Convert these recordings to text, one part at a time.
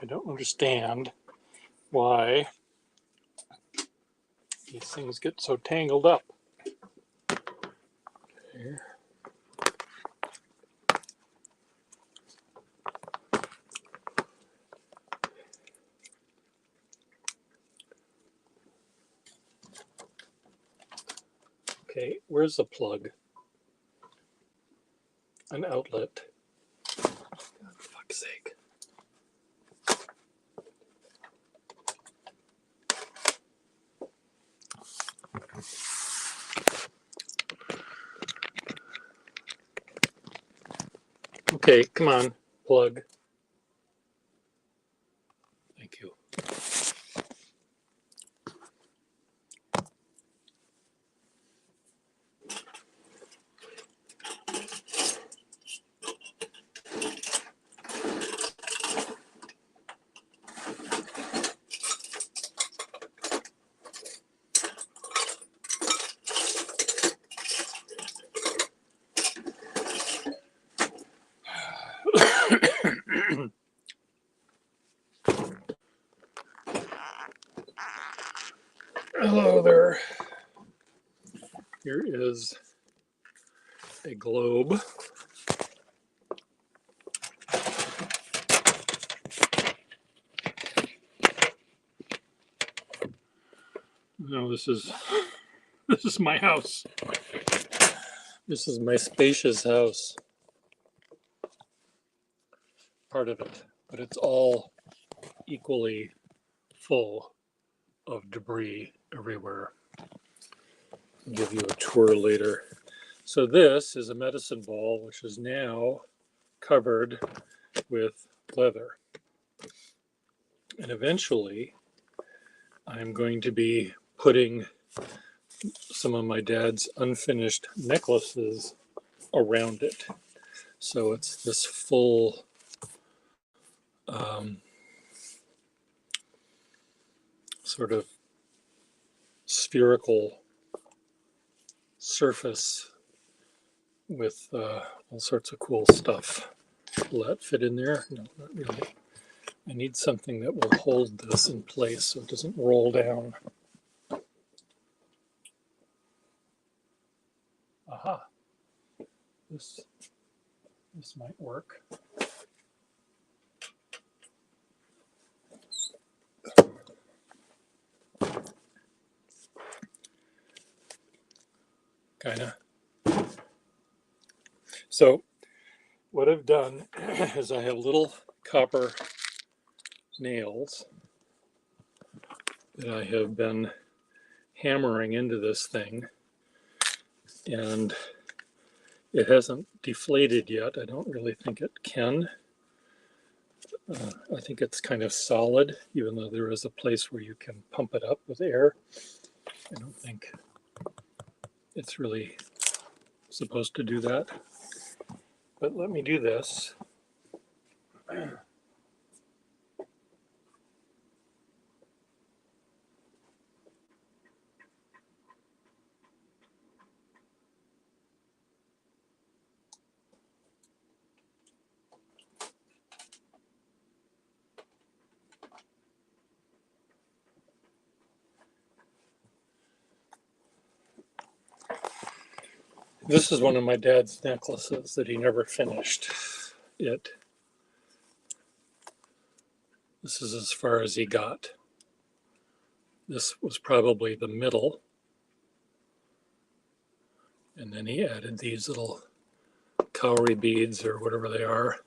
I don't understand why these things get so tangled up. Okay. Okay, where's the plug? An outlet. For fuck's sake. Okay, come on, plug. Thank you. Hello there. Here is a globe. No, this is my house. This is my spacious house. Part of it, but it's all equally full of debris everywhere. I'll give you a tour later. So this is a medicine ball, which is now covered with leather. And eventually, I'm going to be putting some of my dad's unfinished necklaces around it. So it's this full sort of spherical surface with all sorts of cool stuff. Will that fit in there? No, not really. I need something that will hold this in place so it doesn't roll down. Aha. This might work. Kinda. So what I've done is I have little copper nails that I have been hammering into this thing, and it hasn't deflated yet. I don't really think it can. I think it's kind of solid, even though there is a place where you can pump it up with air. I don't think it's really supposed to do that. But let me do this. This is one of my dad's necklaces that he never finished. This is as far as he got. This was probably the middle. And then he added these little cowrie beads or whatever they are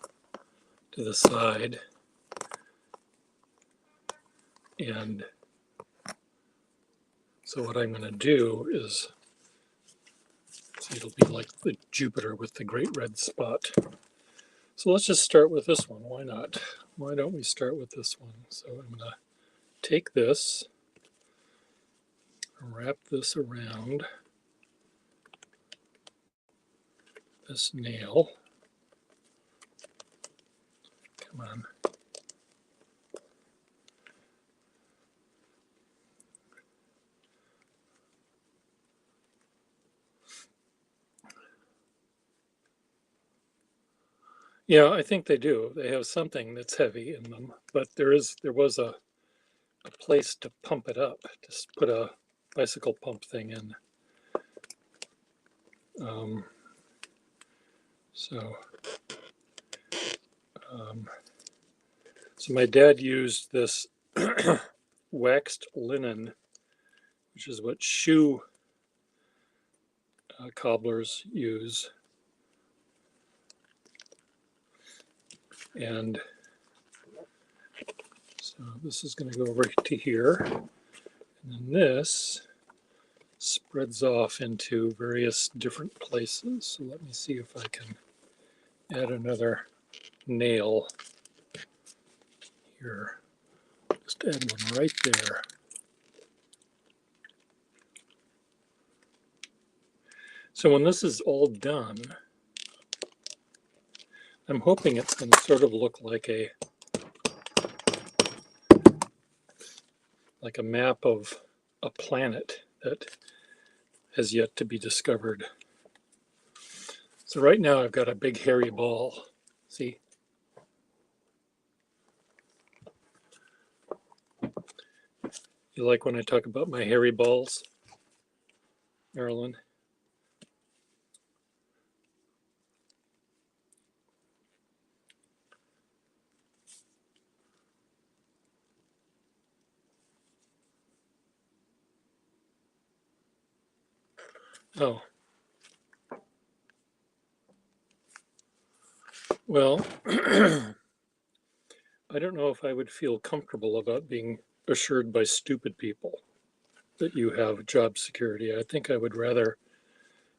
to the side. And so what I'm going to do is, see, it'll be like the Jupiter with the great red spot. So let's just start with this one. Why not? Why don't we start with this one? So I'm going to take this, wrap this around this nail. Come on. Yeah, I think they do. They have something that's heavy in them, but there was a place to pump it up. Just put a bicycle pump thing in. Um, so, um, so my dad used this waxed linen, which is what shoe cobblers use, and so this is going to go over to here, and then this spreads off into various different places. So let me see if I can add another nail here. Just add one right there. So when this is all done, I'm hoping it's going to sort of look like a map of a planet that has yet to be discovered. So right now I've got a big hairy ball. See? You like when I talk about my hairy balls, Marilyn? Oh, well, I don't know if I would feel comfortable about being assured by stupid people that you have job security. I think I would rather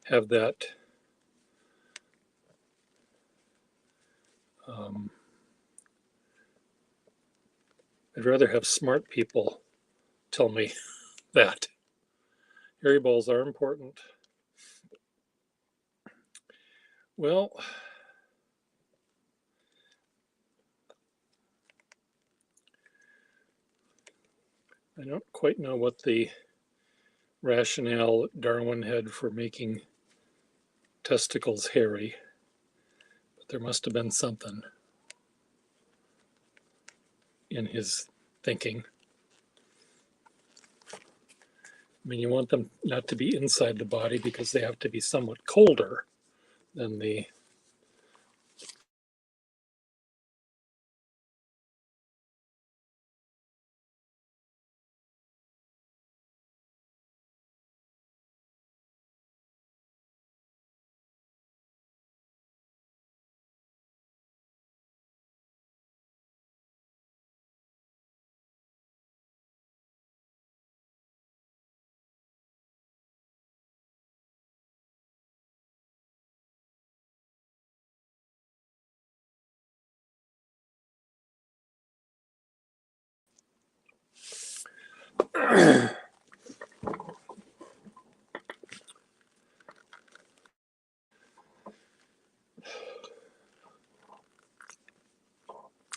have that I'd rather have smart people tell me that. Hairy balls are important. Well, I don't quite know what the rationale Darwin had for making testicles hairy, but there must have been something in his thinking. I mean, you want them not to be inside the body because they have to be somewhat colder than the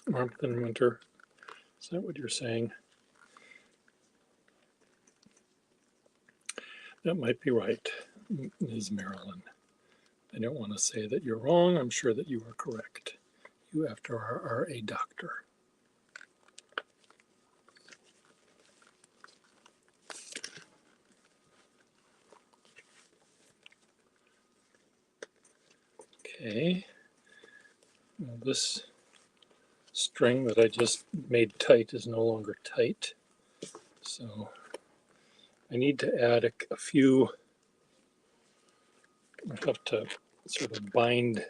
warmth in winter. Is that what you're saying? That might be right, Ms. Marilyn. I don't want to say that you're wrong. I'm sure that you are correct. You, after all, are a doctor. Okay. Now this string that I just made tight is no longer tight. So I need to add a few, I have to sort of bind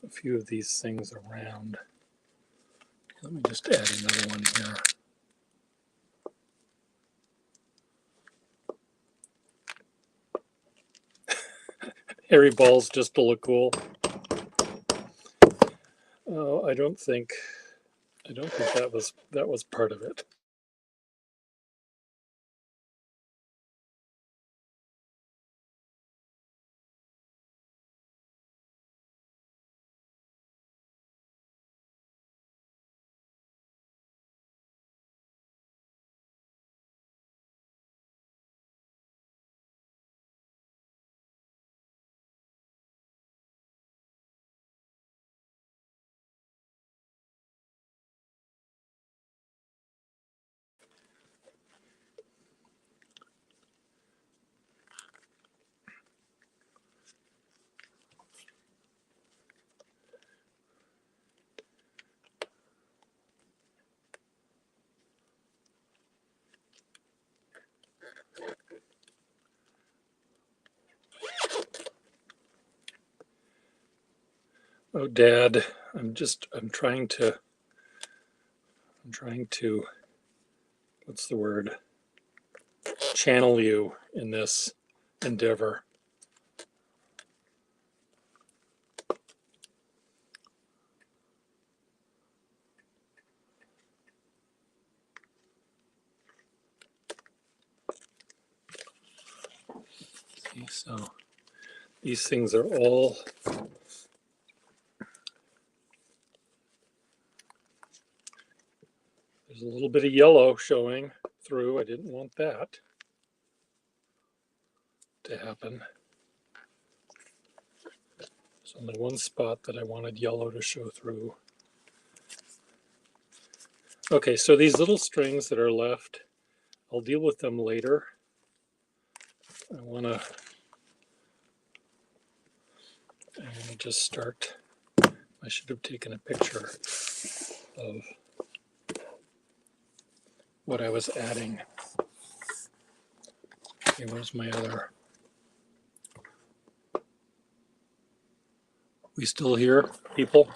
a few of these things around. Let me just add another one here. Hairy balls just to look cool. Oh, I don't think that was part of it. Oh, Dad, I'm trying to, what's the word? Channel you in this endeavor. See, so these things are all, there's a little bit of yellow showing through. I didn't want that to happen. There's only one spot that I wanted yellow to show through. Okay, so these little strings that are left, I'll deal with them later. I want to just start. I should have taken a picture of what I was adding. Okay, where's my other? We still here, people?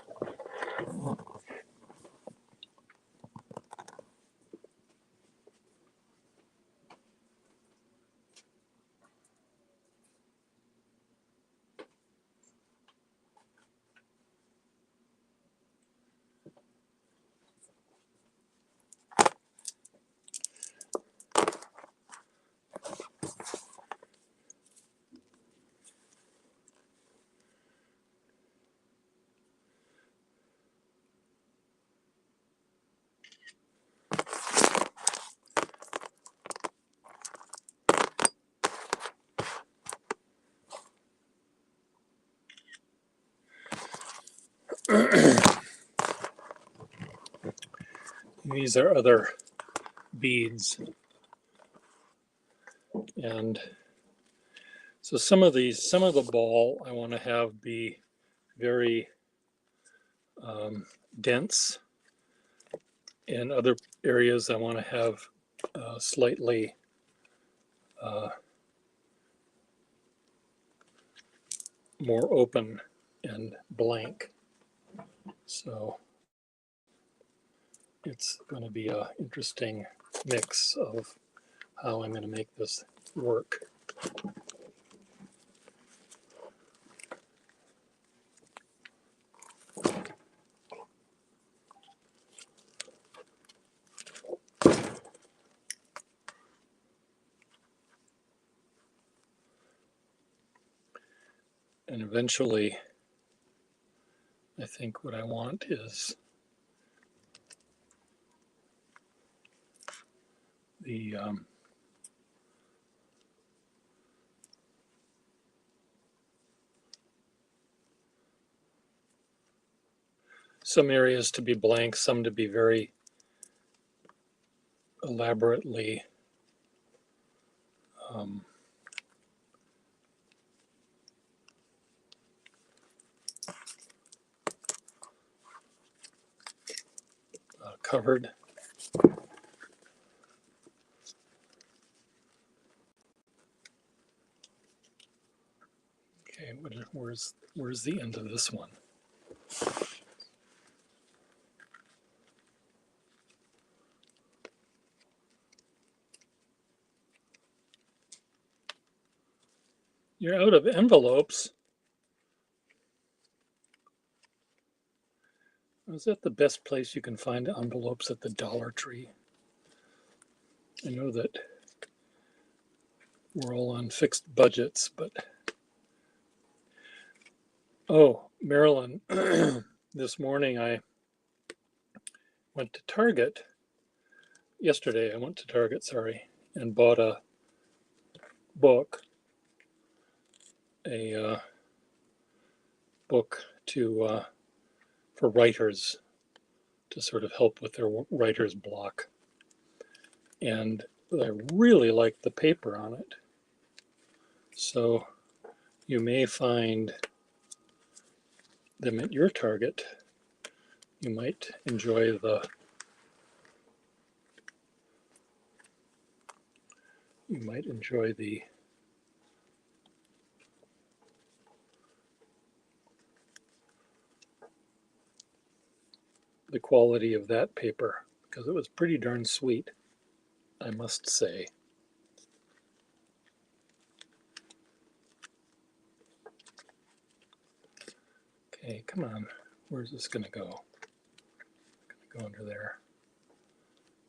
These are other beads. And so some of the ball I want to have be very dense. In other areas I want to have slightly more open and blank. So it's going to be an interesting mix of how I'm going to make this work. And eventually, I think what I want is the some areas to be blank, some to be very elaborately covered. Okay, where's the end of this one? You're out of envelopes. Is that the best place you can find envelopes at the Dollar Tree? I know that we're all on fixed budgets, but oh, Marilyn, this morning I went to Target. Yesterday I went to Target, sorry, and bought a book, book to for writers to sort of help with their writer's block. And I really liked the paper on it. So you may find them at your Target. You might enjoy the the quality of that paper because it was pretty darn sweet, I must say. Okay, come on. Where's this going to go? Going to go under there.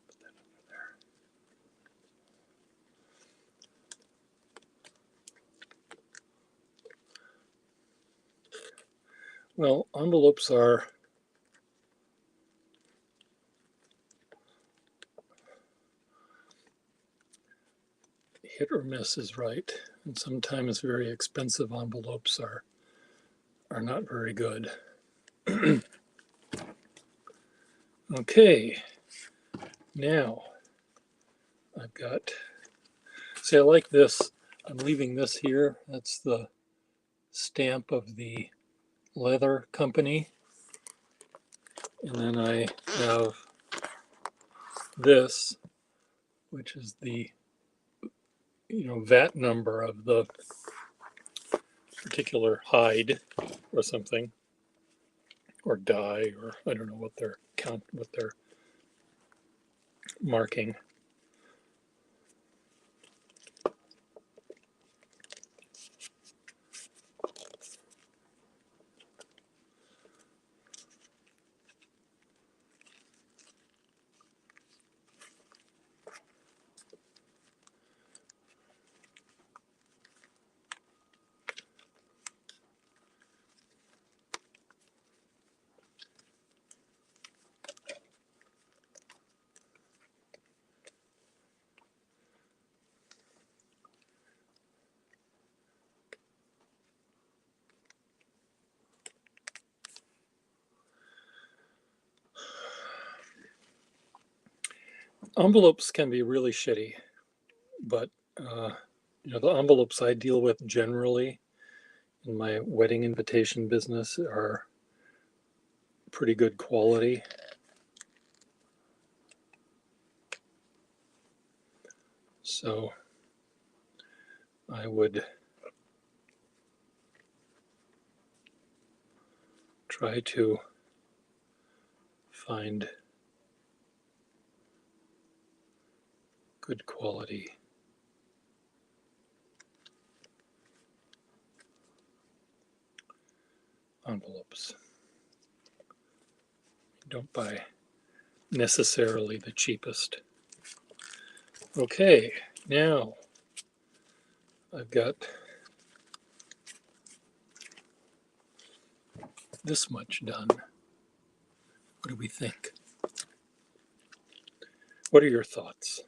Put that under there. Well, envelopes are hit or miss is right, and sometimes very expensive envelopes are not very good. Okay, now I've got, see, I like this. I'm leaving this here. That's the stamp of the leather company. And then I have this, which is the VAT number of the particular hide or something, or dye, or I don't know what they're marking. Envelopes can be really shitty, but the envelopes I deal with generally in my wedding invitation business are pretty good quality. So I would try to find good quality envelopes. Don't buy necessarily the cheapest. Okay, now I've got this much done. What do we think? What are your thoughts?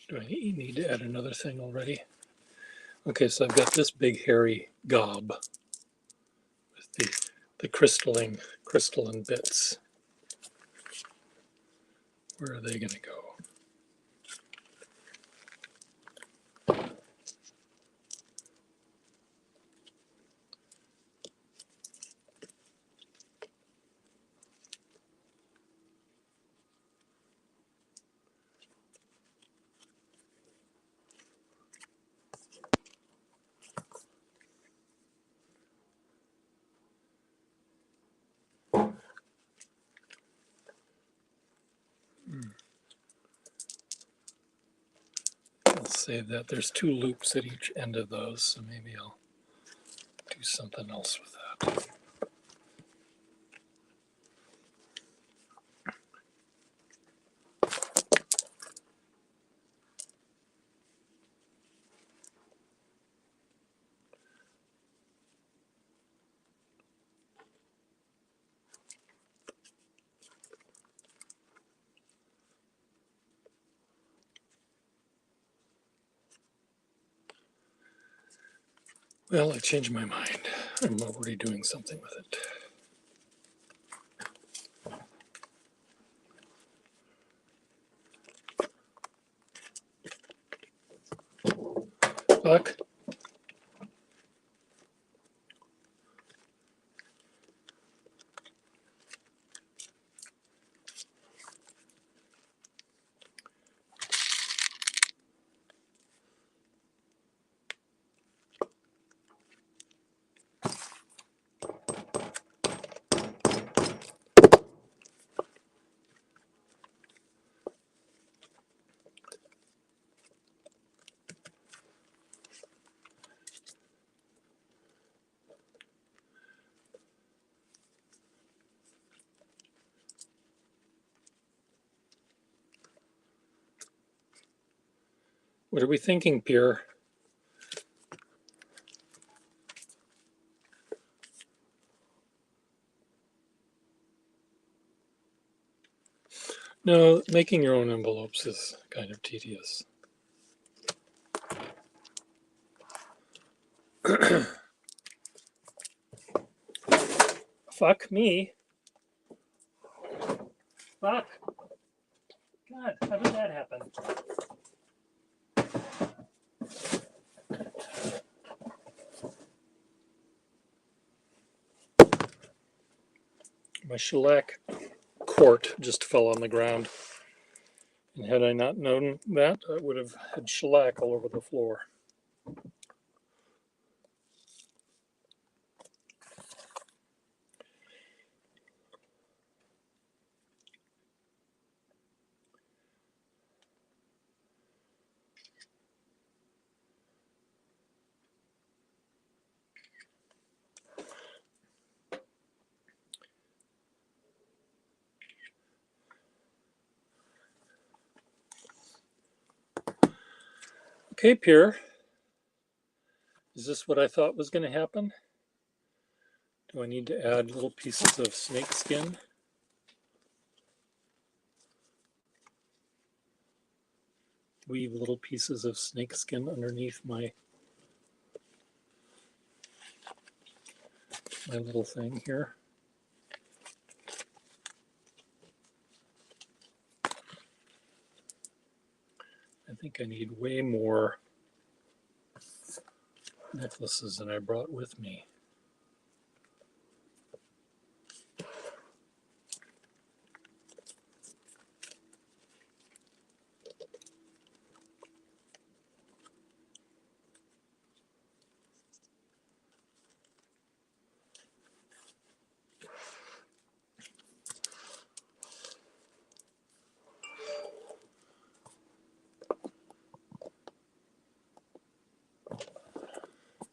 Do I need to add another thing already? Okay, so I've got this big hairy gob with the crystalline bits. Where are they going to go? I'll save that. There's 2 loops at each end of those, so maybe I'll do something else with that. Well, I changed my mind. I'm already doing something with it. Fuck. What are we thinking, Pierre? No, making your own envelopes is kind of tedious. Fuck me. Fuck. God, how did that happen? My shellac quart just fell on the ground. And had I not known that, I would have had shellac all over the floor. Okay, Pierre. Is this what I thought was going to happen? Do I need to add little pieces of snake skin? Weave little pieces of snake skin underneath my little thing here. I think I need way more necklaces than I brought with me.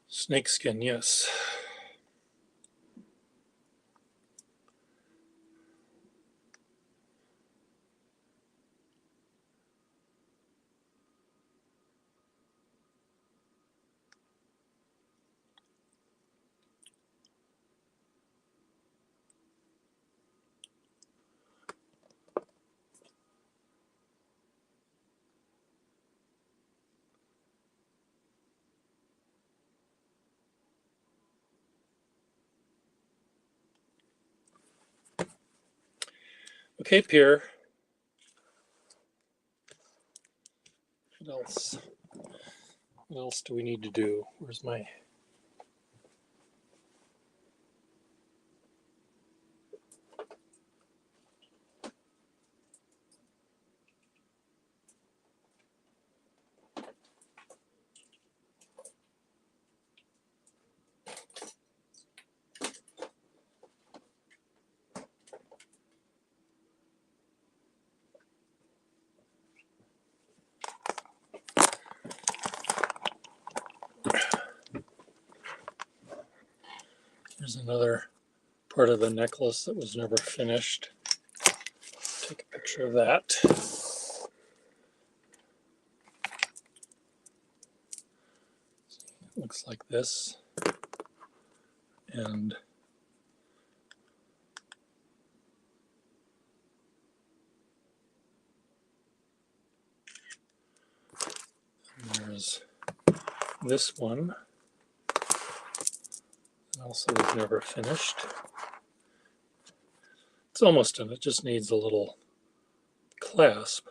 Snakeskin, yes. Okay, Pierre. What else? What else do we need to do? Where's my... There's another part of the necklace that was never finished. Take a picture of that. It looks like this. And there's this one. Also was never finished. It's almost done. It just needs a little clasp.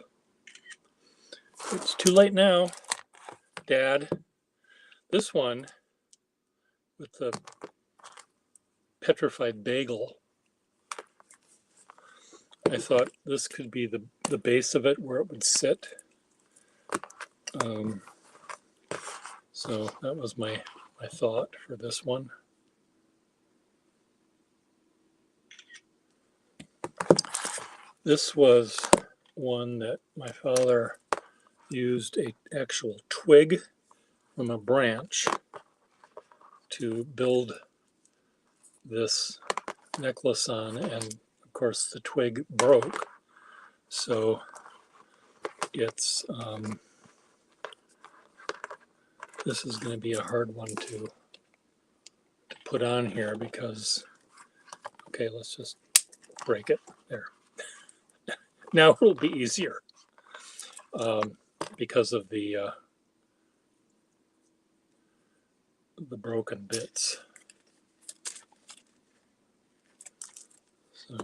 It's too late now, Dad. This one with the petrified bagel, I thought this could be the base of it where it would sit. So that was my thought for this one. This was one that my father used an actual twig from a branch to build this necklace on, and of course the twig broke, so it's this is going to be a hard one to put on here because, okay, let's just break it there. Now it'll be easier because of the broken bits. So,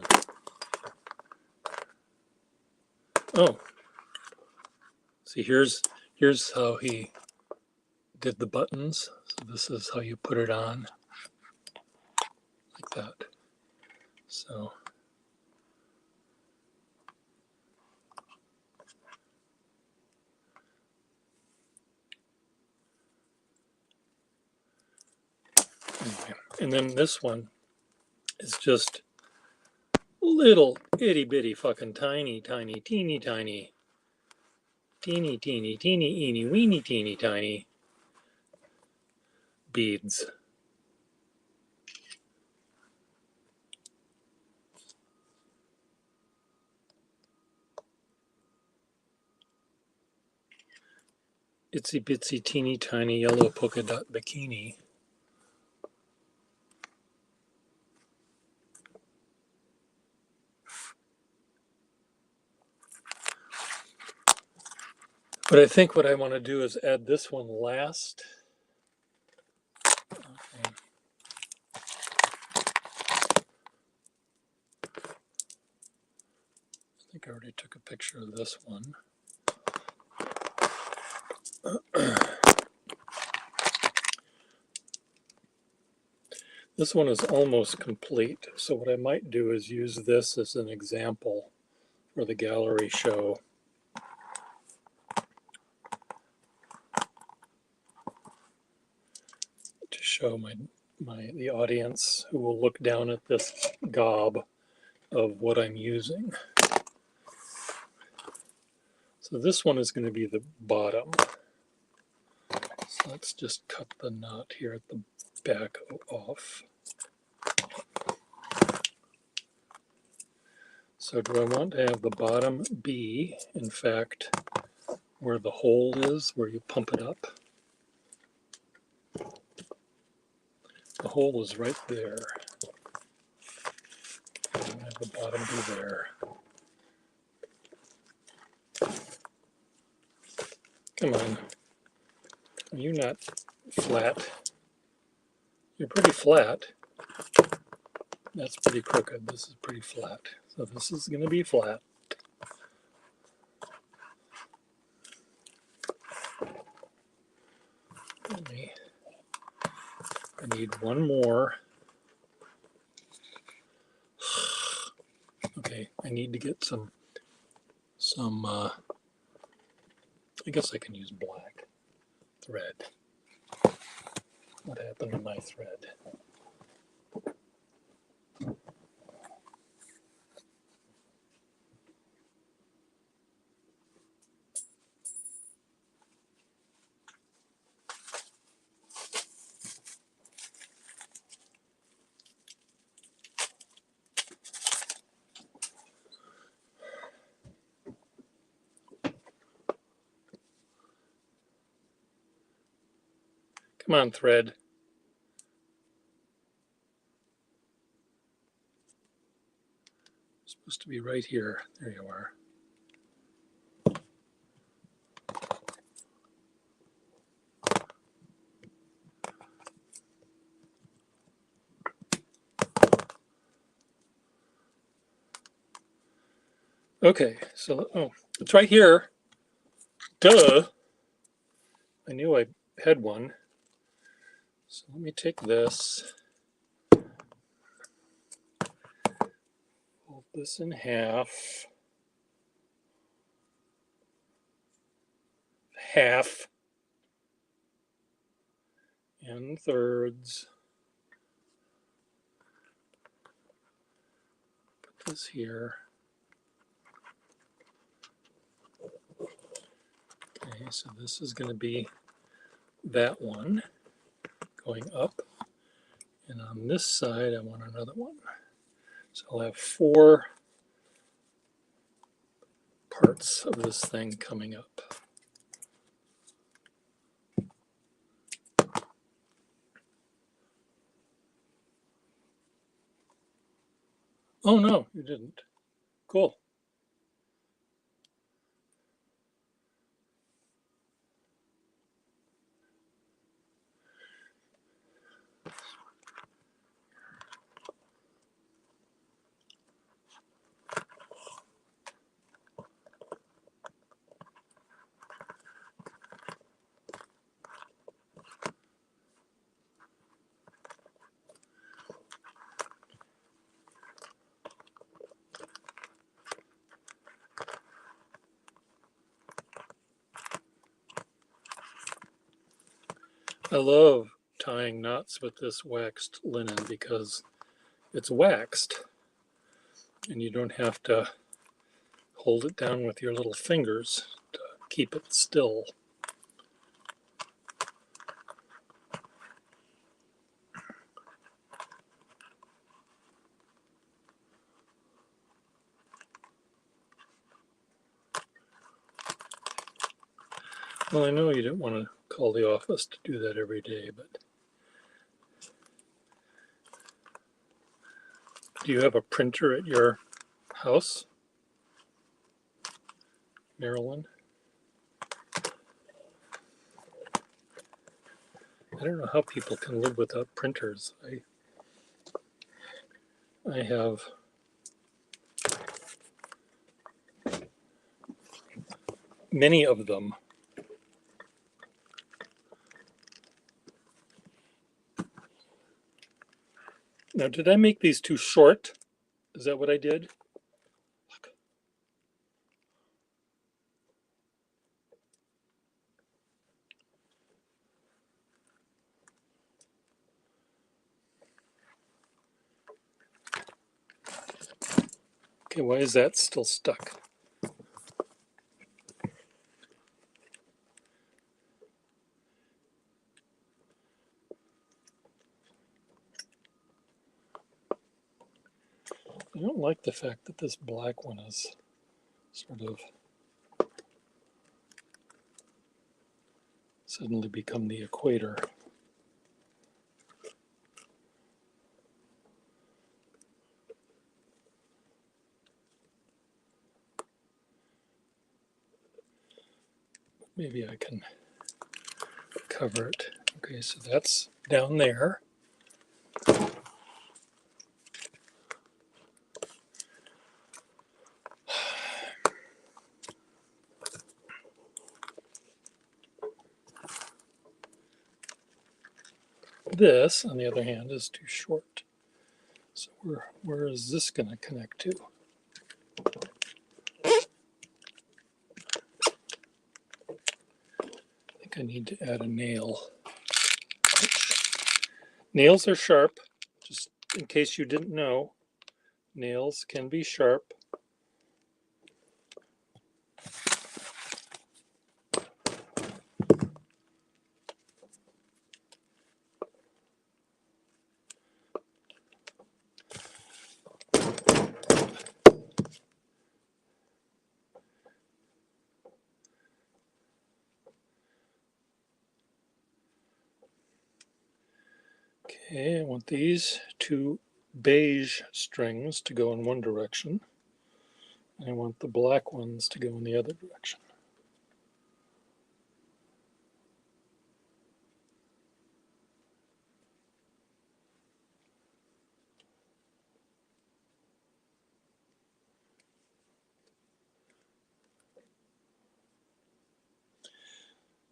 oh, see, here's how he did the buttons. So this is how you put it on, like that. So anyway, and then this one is just little itty bitty fucking tiny teeny tiny eeny weeny teeny tiny beads. Itsy bitsy teeny tiny yellow polka dot bikini. But I think what I want to do is add this one last. Okay. I think I already took a picture of this one. This one is almost complete, so what I might do is use this as an example for the gallery show. To show the audience who will look down at this gob of what I'm using. So this one is going to be the bottom. So let's just cut the knot here at the back off. So do I want to have the bottom be, in fact, where the hole is, where you pump it up? The hole is right there. I have the bottom be there. Come on. Are you not flat? You're pretty flat. That's pretty crooked. This is pretty flat. So this is going to be flat. I need one more. Okay, I need to get some I guess I can use black thread. What happened to my thread? Come on, thread. It's supposed to be right here. There you are. Okay, so, oh, it's right here. Duh. I knew I had one. So let me take this, fold this in half, and thirds. Put this here. Okay, so this is going to be that one going up. And on this side, I want another one. So I'll have 4 parts of this thing coming up. Oh no, you didn't. Cool. I love tying knots with this waxed linen because it's waxed and you don't have to hold it down with your little fingers to keep it still. Well, I know you didn't want to call the office to do that every day, but do you have a printer at your house, Marilyn? I don't know how people can live without printers. I have many of them. Now, did I make these too short? Is that what I did? Look. Okay, why is that still stuck? I don't like the fact that this black one is sort of suddenly become the equator. Maybe I can cover it. Okay, so that's down there. This, on the other hand, is too short. So where is this going to connect to? I think I need to add a nail. Nails are sharp, just in case you didn't know. Nails can be sharp. Okay, I want these 2 beige strings to go in one direction. And I want the black ones to go in the other direction.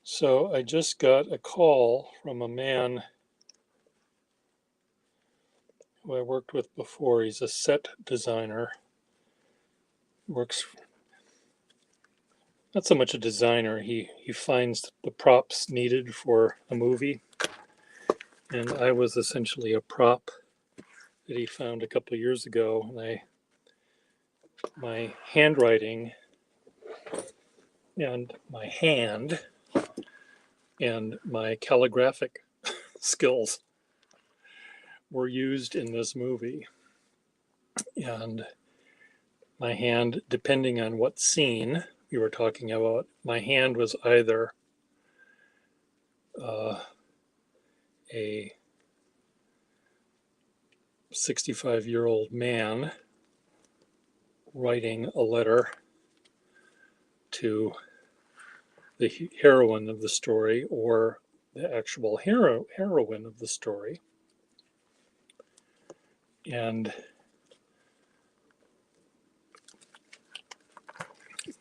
So I just got a call from a man who I worked with before. He's a set designer. Works not so much a designer. He finds the props needed for a movie, and I was essentially a prop that he found a couple of years ago. And my handwriting and my hand and my calligraphic skills were used in this movie. And my hand, depending on what scene we were talking about, my hand was either a 65-year-old man writing a letter to the heroine of the story, or the actual heroine of the story. And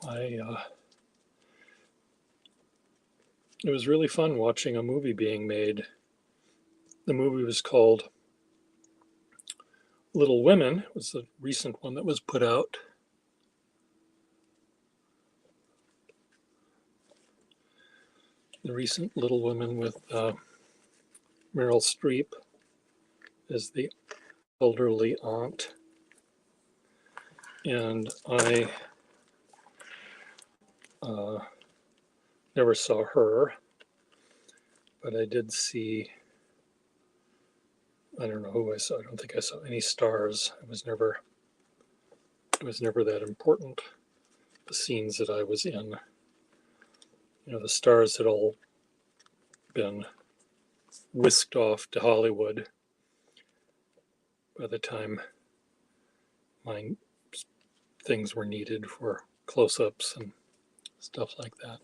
it was really fun watching a movie being made. The movie was called Little Women. It was the recent one that was put out. The recent Little Women with Meryl Streep as the elderly aunt. And I never saw her, but I did see, I don't know who I saw. I don't think I saw any stars. It was never that important, the scenes that I was in. You know, the stars had all been whisked off to Hollywood by the time my things were needed for close-ups and stuff like that.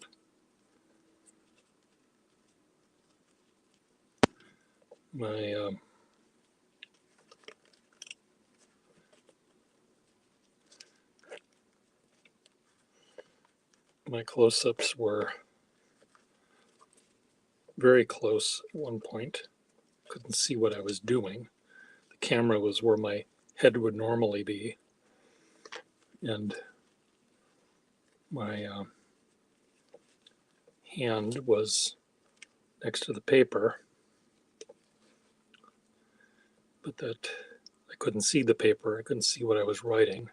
My close-ups were very close at one point. Couldn't see what I was doing. The camera was where my head would normally be, and my hand was next to the paper, but that I couldn't see the paper. I couldn't see what I was writing.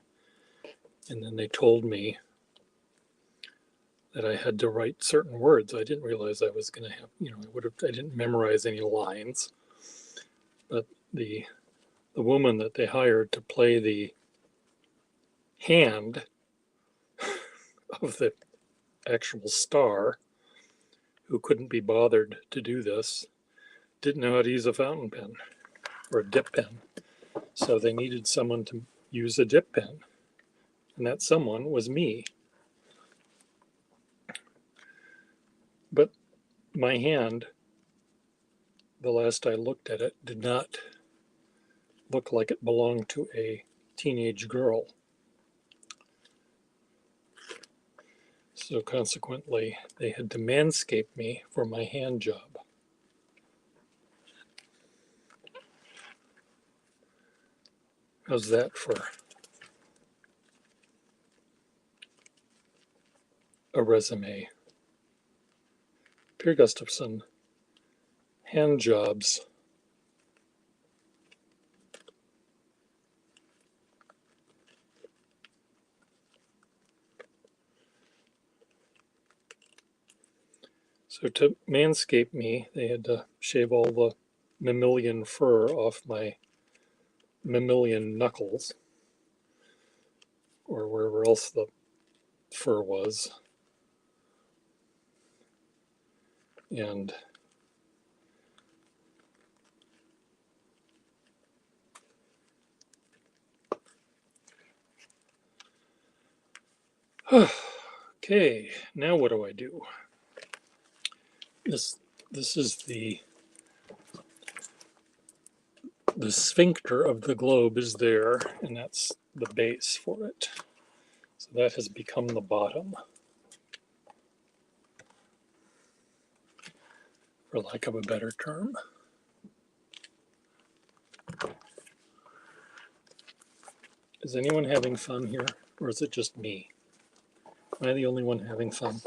And then they told me that I had to write certain words. I didn't realize I was going to have, I didn't memorize any lines. But the woman that they hired to play the hand of the actual star, who couldn't be bothered to do this, didn't know how to use a fountain pen or a dip pen. So they needed someone to use a dip pen. And that someone was me. But my hand, the last I looked at it, did not look like it belonged to a teenage girl. So consequently, they had to manscape me for my hand job. How's that for a resume? Per Gustafson, hand jobs. So to manscape me, they had to shave all the mammalian fur off my mammalian knuckles, or wherever else the fur was. And okay, now what do I do? This is the sphincter of the globe is there, and that's the base for it. So that has become the bottom, for lack of a better term. Is anyone having fun here, or is it just me? Am I the only one having fun?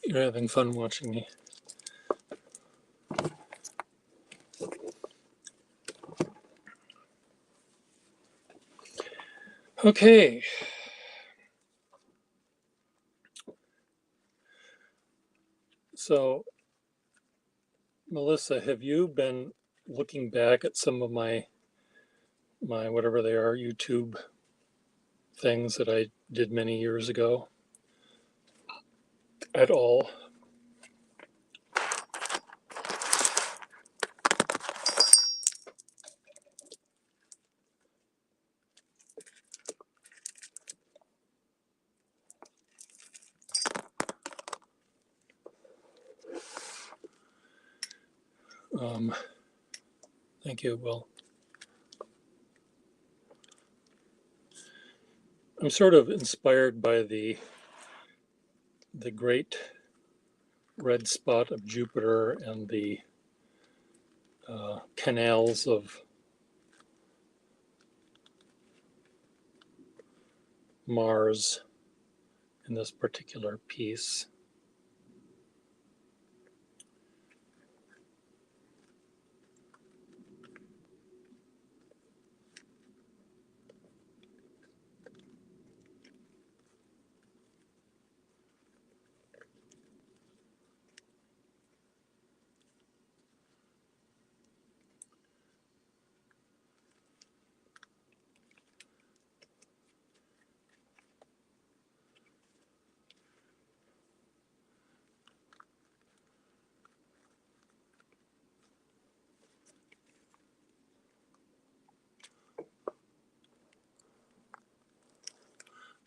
You're having fun watching me. Okay. So, Melissa, have you been looking back at some of my whatever they are, YouTube things that I did many years ago at all? Thank you. Well, I'm sort of inspired by the great red spot of Jupiter and the canals of Mars in this particular piece.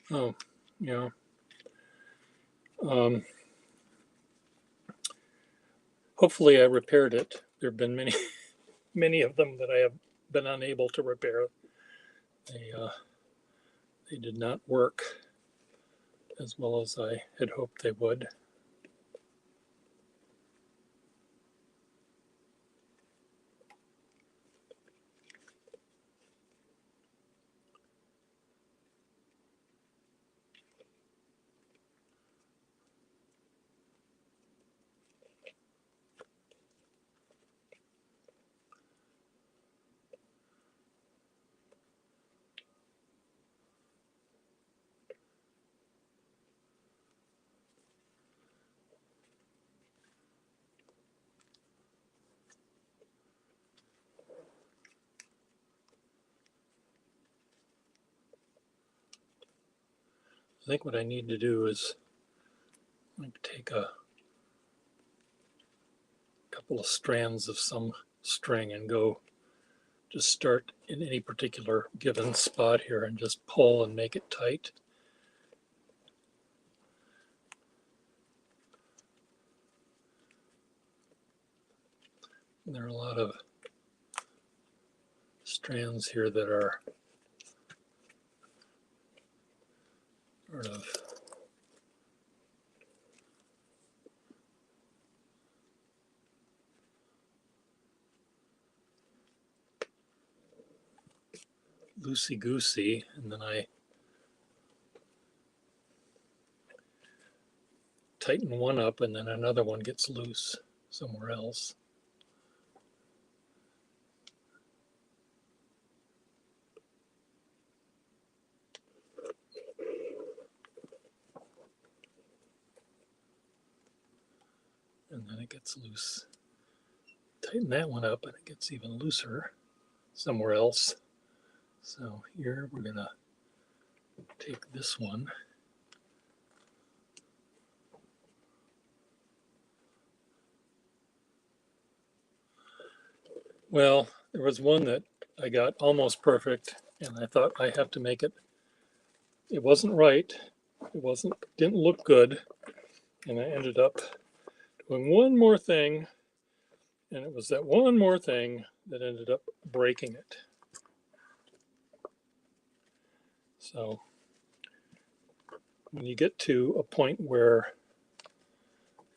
Oh, yeah. Hopefully I repaired it. There have been many, many of them that I have been unable to repair. They did not work as well as I had hoped they would. I think what I need to do is take a couple of strands of some string and go just start in any particular given spot here and just pull and make it tight. And there are a lot of strands here that are sort of loosey-goosey, and then I tighten one up and then another one gets loose somewhere else. And then it gets loose. Tighten that one up and it gets even looser somewhere else. So here we're gonna take this one. Well, there was one that I got almost perfect, and I thought I have to make it. It wasn't right. Didn't look good, and I ended up doing one more thing, and it was that one more thing that ended up breaking it. So when you get to a point where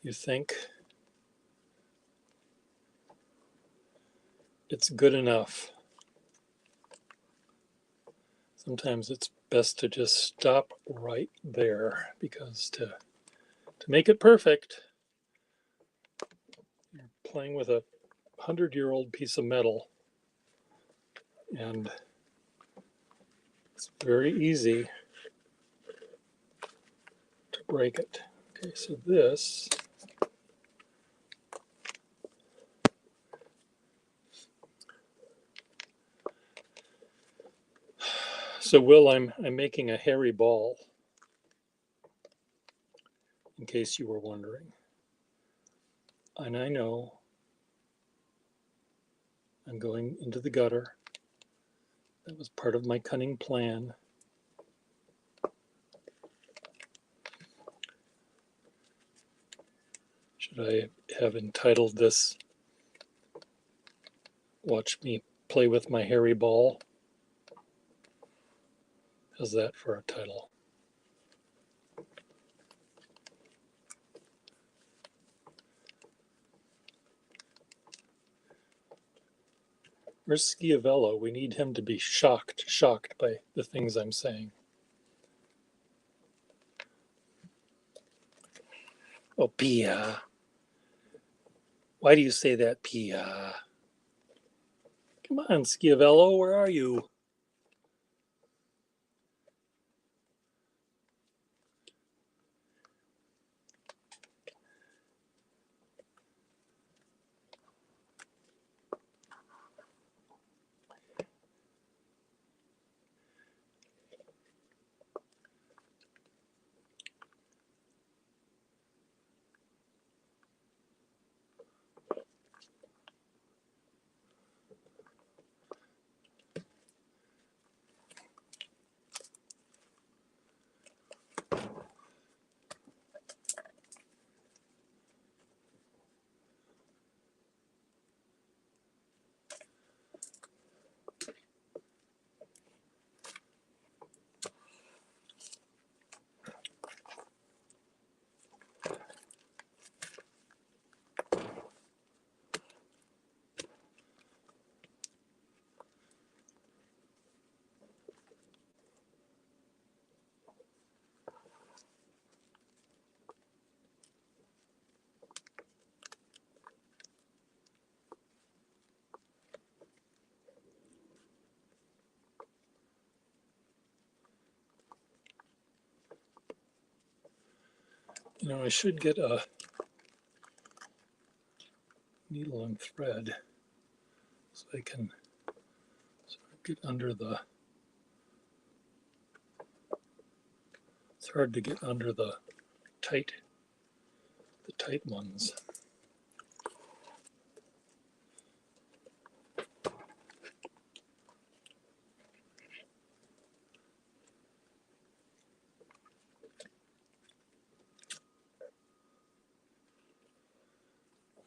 you think it's good enough, sometimes it's best to just stop right there, because to make it perfect, you're playing with a 100-year-old piece of metal, and it's very easy to break it. Okay, so this, so Will, I'm making a hairy ball, in case you were wondering. And I know I'm going into the gutter. That was part of my cunning plan. Should I have entitled this, "Watch Me Play with My Hairy Ball"? How's that for a title? Where's Schiavello? We need him to be shocked by the things I'm saying. Oh, Pia. Why do you say that, Pia? Come on, Schiavello, where are you? You know, I should get a needle and thread so I can sort of get under the, it's hard to get under the tight ones.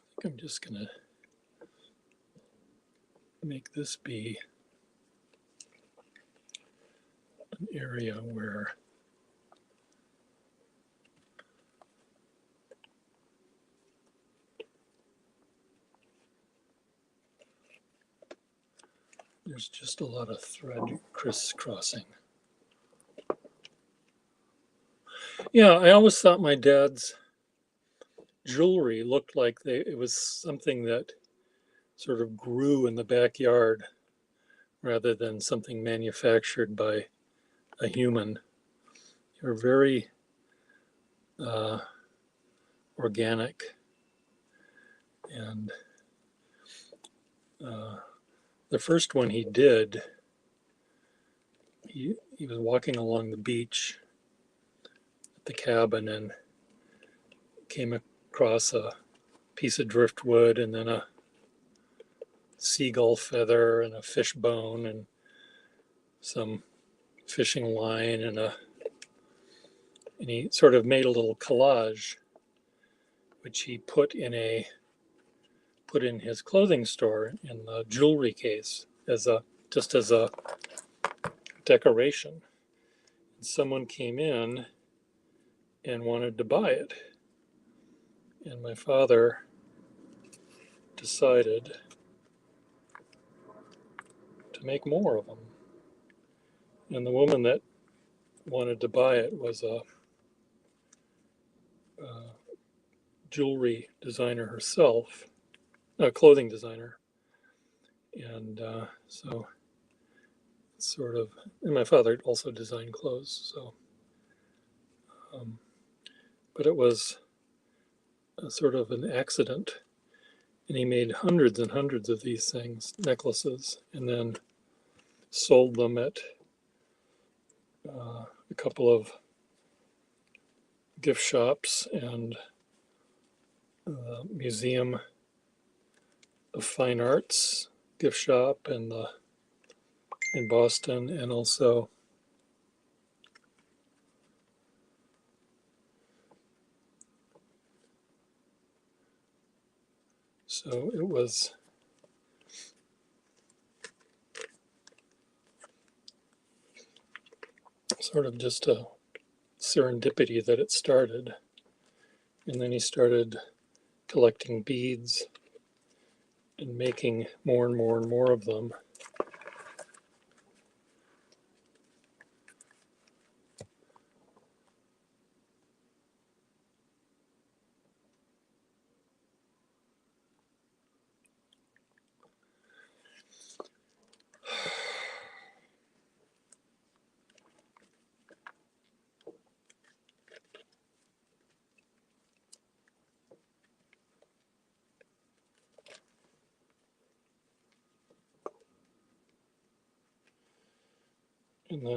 I think I'm just gonna make this be an area where there's just a lot of thread crisscrossing. Yeah, I always thought my dad's jewelry looked like it was something that sort of grew in the backyard rather than something manufactured by a human. They're very organic, and the first one he did, he he was walking along the beach at the cabin and came across a piece of driftwood and then a seagull feather and a fish bone and some fishing line and he sort of made a little collage which he put in his clothing store in the jewelry case as a decoration. And someone came in and wanted to buy it, and my father decided to make more of them. And the woman that wanted to buy it was a jewelry designer herself, a clothing designer, and so sort of. And my father also designed clothes, so. But it was a sort of an accident, and he made hundreds and hundreds of these things, necklaces, and then sold them at a couple of gift shops and Museum of Fine Arts gift shop in Boston, and also so it was sort of just a serendipity that it started, and then he started collecting beads and making more and more and more of them. And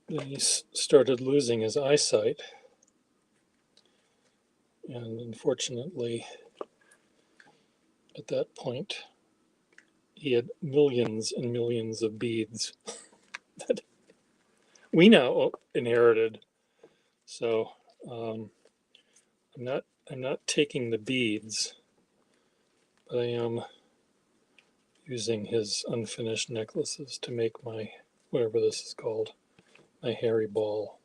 then he started losing his eyesight, and unfortunately at that point he had millions and millions of beads that we now inherited. So I'm not taking the beads, but I am using his unfinished necklaces to make my, whatever this is called, my hairy ball.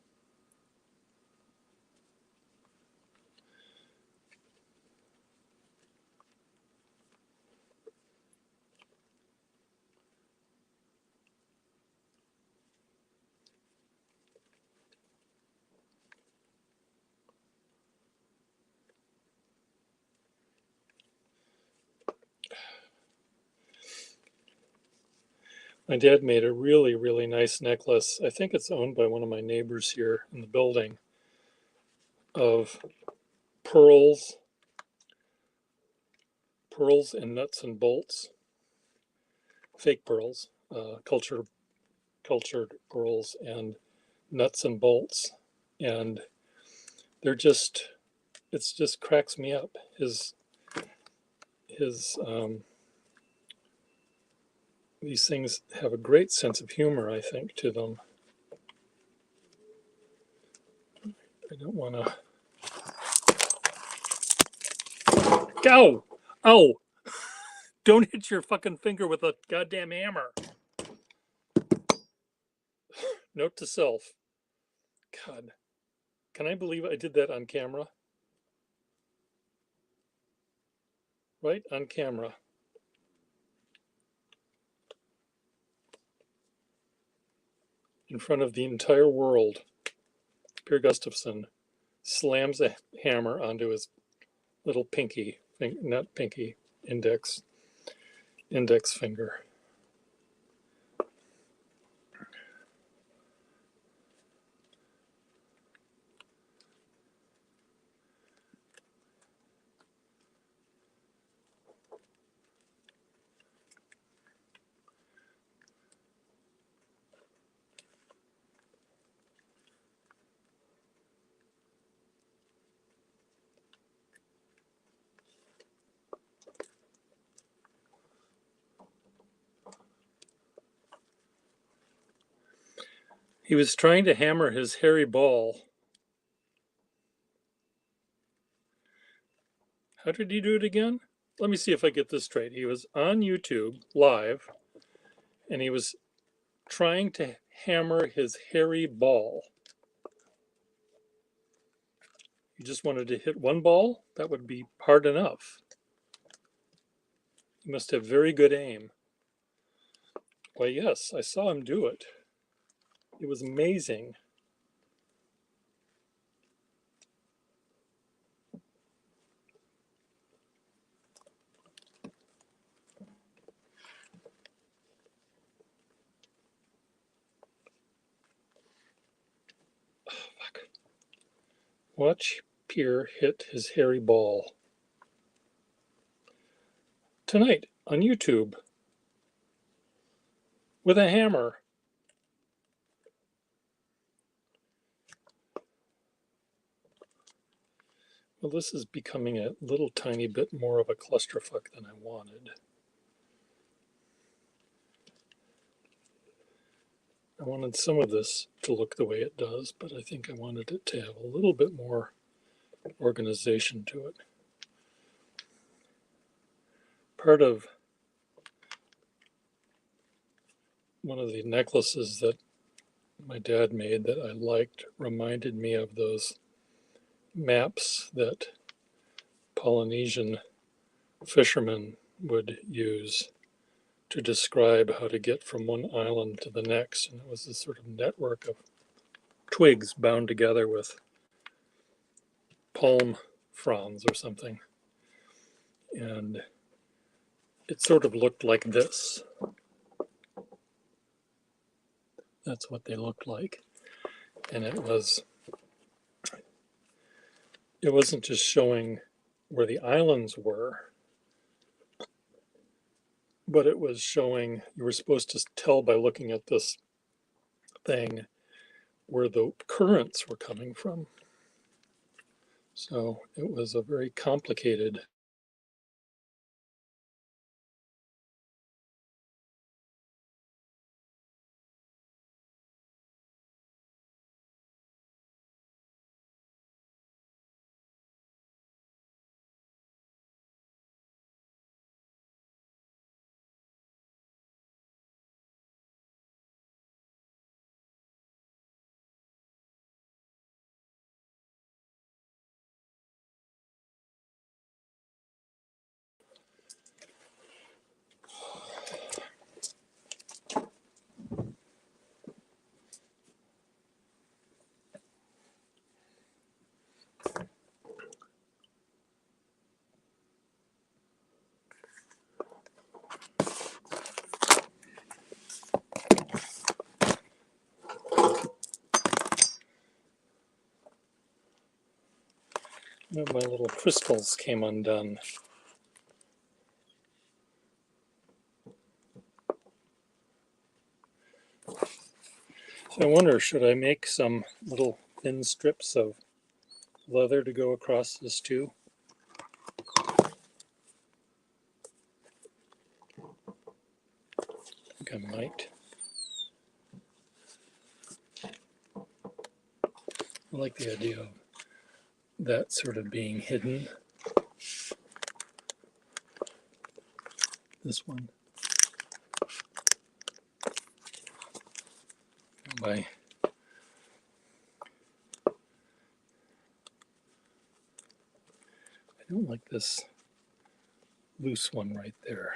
My dad made a really, really nice necklace. I think it's owned by one of my neighbors here in the building, of pearls and nuts and bolts, fake pearls, cultured pearls and nuts and bolts. And they're just, it's just cracks me up. His these things have a great sense of humor, I think, to them. I don't want to. Go! Oh! Don't hit your fucking finger with a goddamn hammer. Note to self. God, can I believe I did that on camera? Right on camera. In front of the entire world. Per Gustafson slams a hammer onto his little pinky, not pinky, index finger. He was trying to hammer his hairy ball. How did he do it again? Let me see if I get this straight. He was on YouTube live and he was trying to hammer his hairy ball. He just wanted to hit one ball? That would be hard enough. He must have very good aim. Why, yes, I saw him do it. It was amazing. Watch Pierre hit his hairy ball. Tonight on YouTube with a hammer. Well, this is becoming a little tiny bit more of a clusterfuck than I wanted. I wanted some of this to look the way it does, but I think I wanted it to have a little bit more organization to it. Part of one of the necklaces that my dad made that I liked reminded me of those maps that Polynesian fishermen would use to describe how to get from one island to the next. And it was this sort of network of twigs bound together with palm fronds or something. And it sort of looked like this. That's what they looked like. And it wasn't just showing where the islands were, but it was showing, you were supposed to tell by looking at this thing where the currents were coming from. So it was a very complicated my little crystals came undone. So I wonder, should I make some little thin strips of leather to go across this too? I think I might. I like the idea of that sort of being hidden. This one. By I don't like this loose one right there.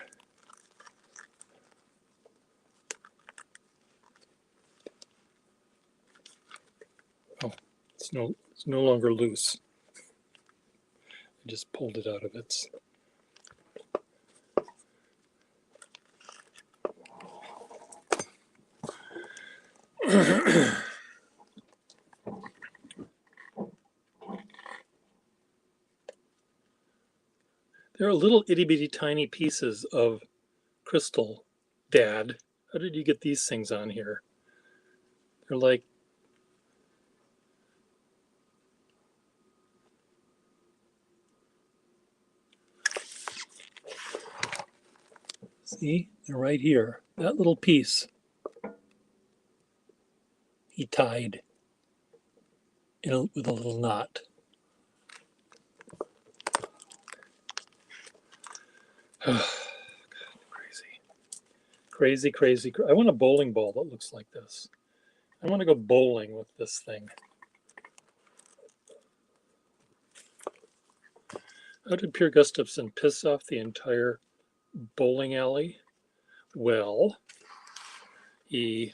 Oh, it's no longer loose. I just pulled it out of its. There are little itty bitty tiny pieces of crystal. Dad, how did you get these things on here? They're like, see, they're right here. That little piece he tied with a little knot. Crazy. Crazy, crazy. I want a bowling ball that looks like this. I want to go bowling with this thing. How did Pierre Gustafson piss off the entire bowling alley? Well, he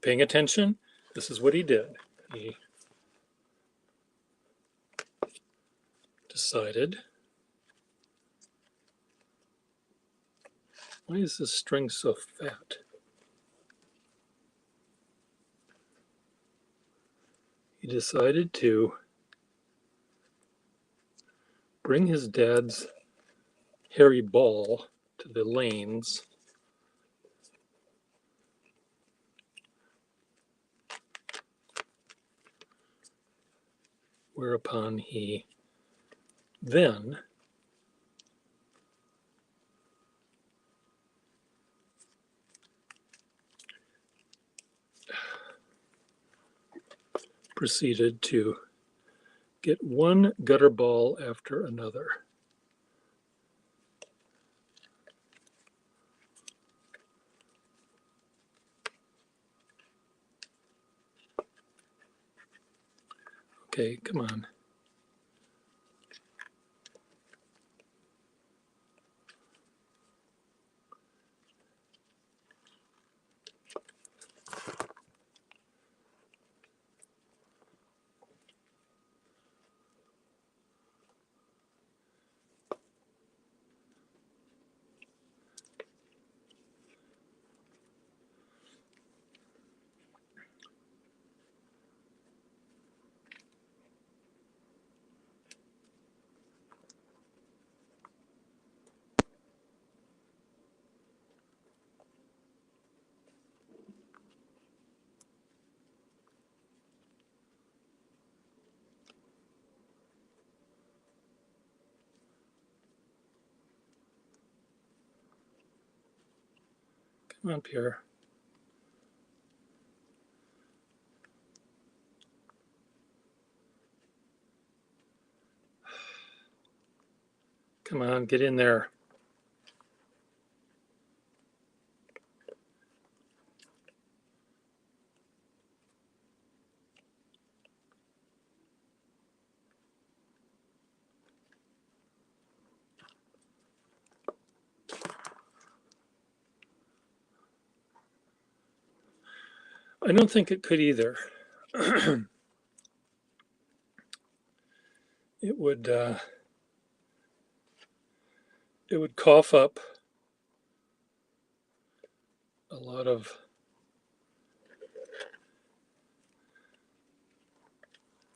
paying attention? This is what he did. He decided, why is this string so fat? He decided to bring his dad's hairy ball to the lanes, whereupon he then proceeded to get one gutter ball after another. Okay, come on. Come on, Pierre. Come on, get in there. I don't think it could either. It would cough up a lot of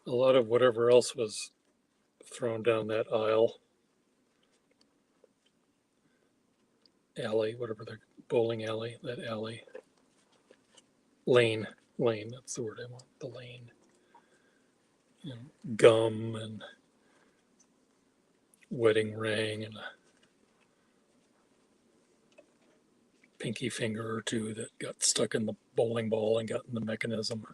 whatever else was thrown down that alley, whatever the bowling alley, that alley. Lane, that's the word I want, the lane. You know, gum and wedding ring and a pinky finger or two that got stuck in the bowling ball and got in the mechanism.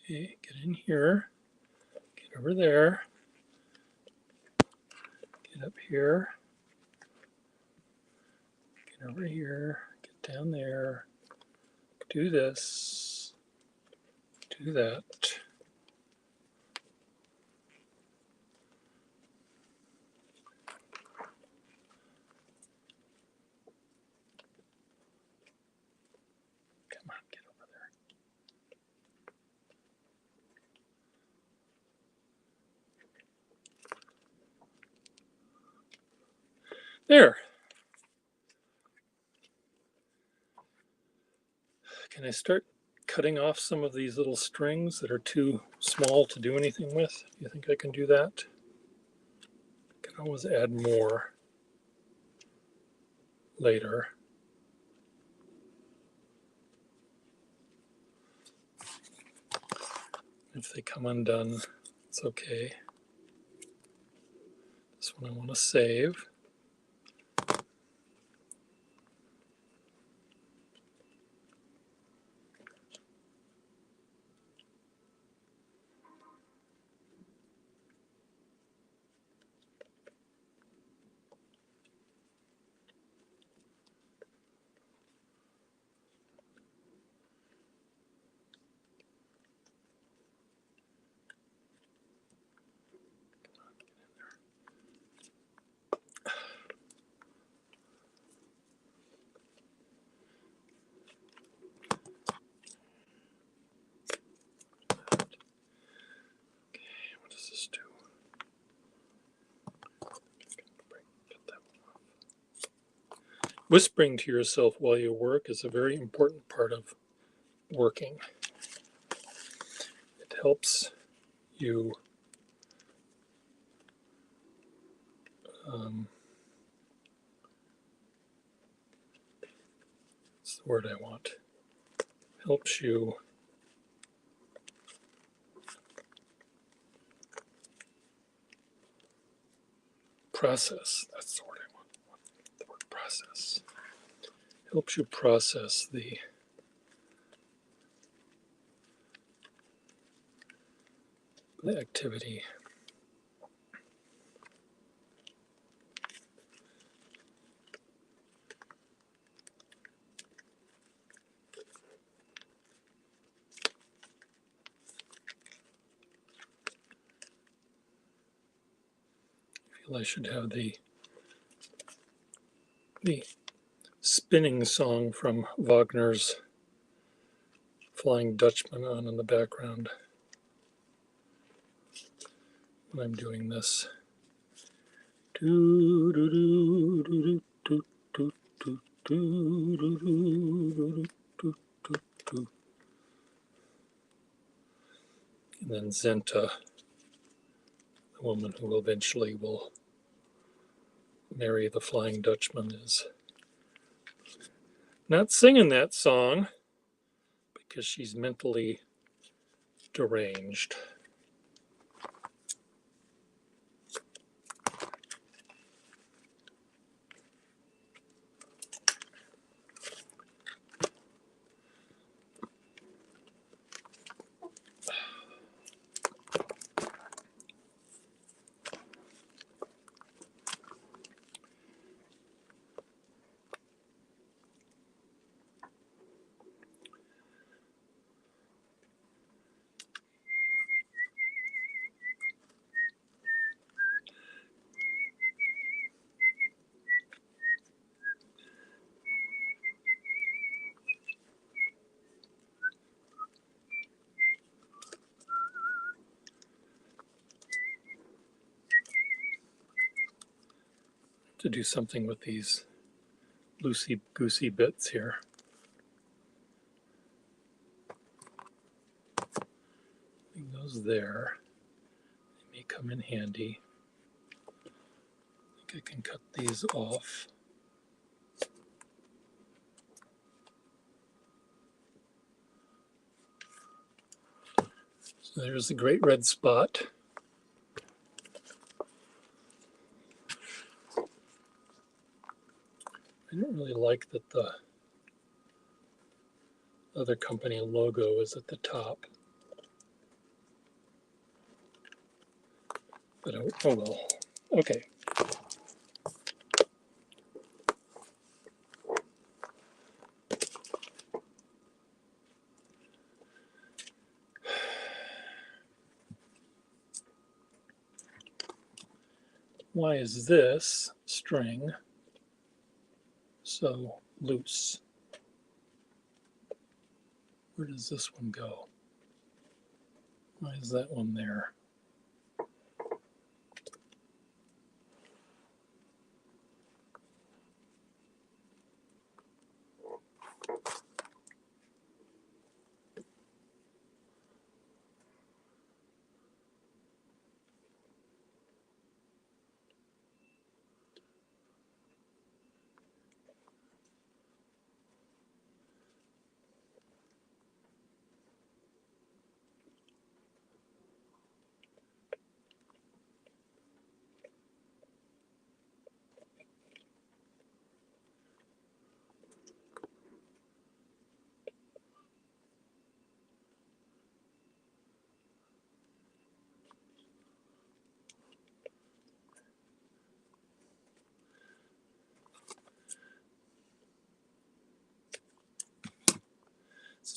Okay, get in here, get over there, get up here, get over here, get down there, do this, do that. Come on, get over there. There. Can I start cutting off some of these little strings that are too small to do anything with? Do you think I can do that? I can always add more later. If they come undone, it's okay. This one I want to save. What does this do? Whispering to yourself while you work is a very important part of working. It helps you what's the word I want? Helps you process. That's the word I want. The word process. Helps you process the activity. I feel I should have the spinning song from Wagner's Flying Dutchman on in the background when I'm doing this. And then Zenta, the woman who eventually will marry the Flying Dutchman, is not singing that song because she's mentally deranged. To do something with these loosey-goosey bits here. Leave those there. They may come in handy. I think I can cut these off. So there's the great red spot. I don't really like that the other company logo is at the top. But oh well. Okay. Why is this string so loose? Where does this one go? Why is that one there?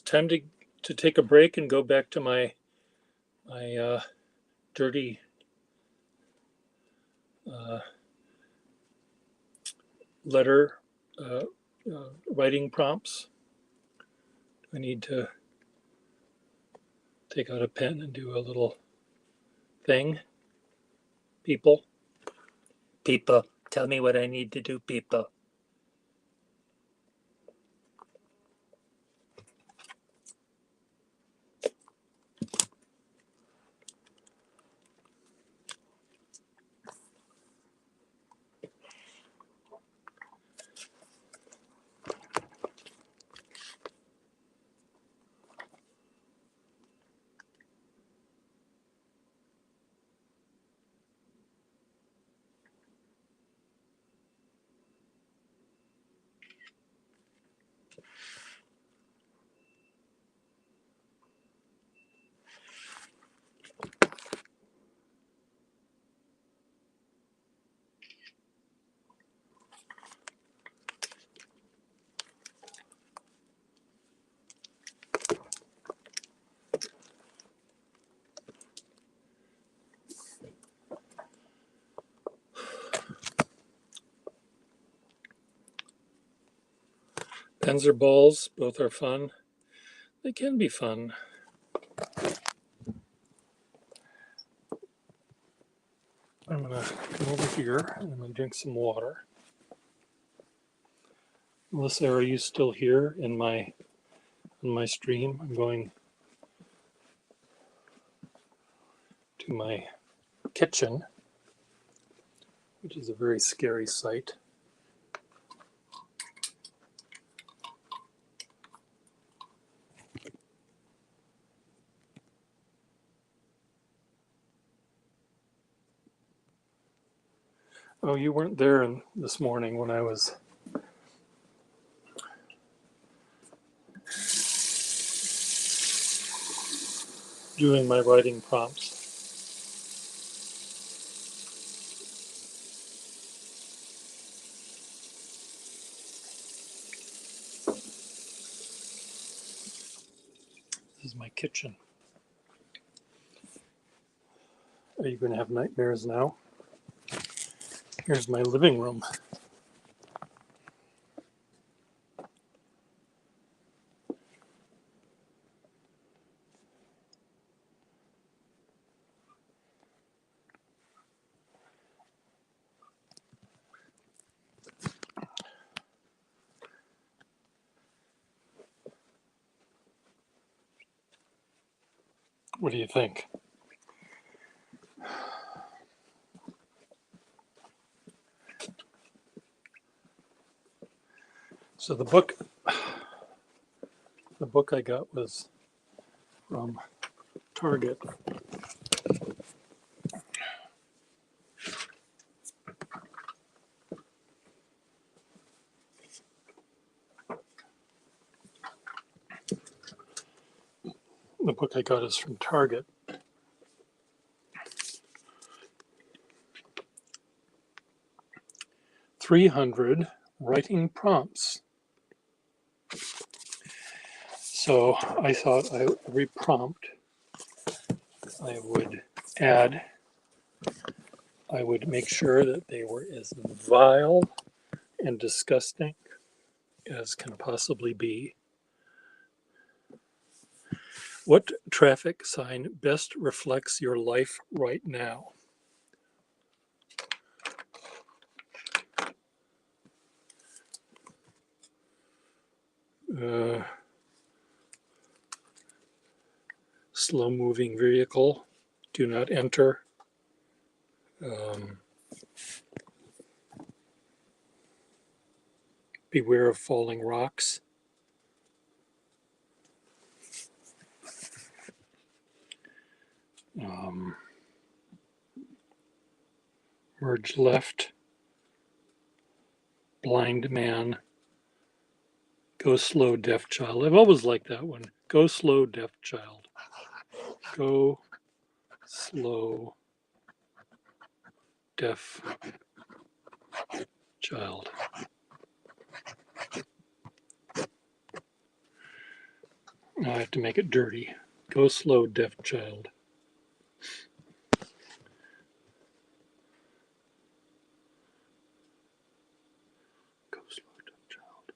time to take a break and go back to my dirty letter writing prompts. I need to take out a pen and do a little thing. People, tell me what I need to do, people. Pens or balls, both are fun. They can be fun. I'm gonna come over here and I'm gonna drink some water. Melissa, are you still here in my stream? I'm going to my kitchen, which is a very scary sight. Oh, you weren't there this morning when I was doing my writing prompts. This is my kitchen. Are you going to have nightmares now? Here's my living room. What do you think? So the book I got was from Target. The book I got is from Target. "300 Writing Prompts." So I thought every prompt I would add, I would make sure that they were as vile and disgusting as can possibly be. What traffic sign best reflects your life right now? Slow moving vehicle, do not enter. Beware of falling rocks. Merge left. Blind man. Go slow, deaf child. I've always liked that one. Go slow, deaf child. Go slow, deaf child. Now I have to make it dirty. Go slow, deaf child. Go slow, deaf child.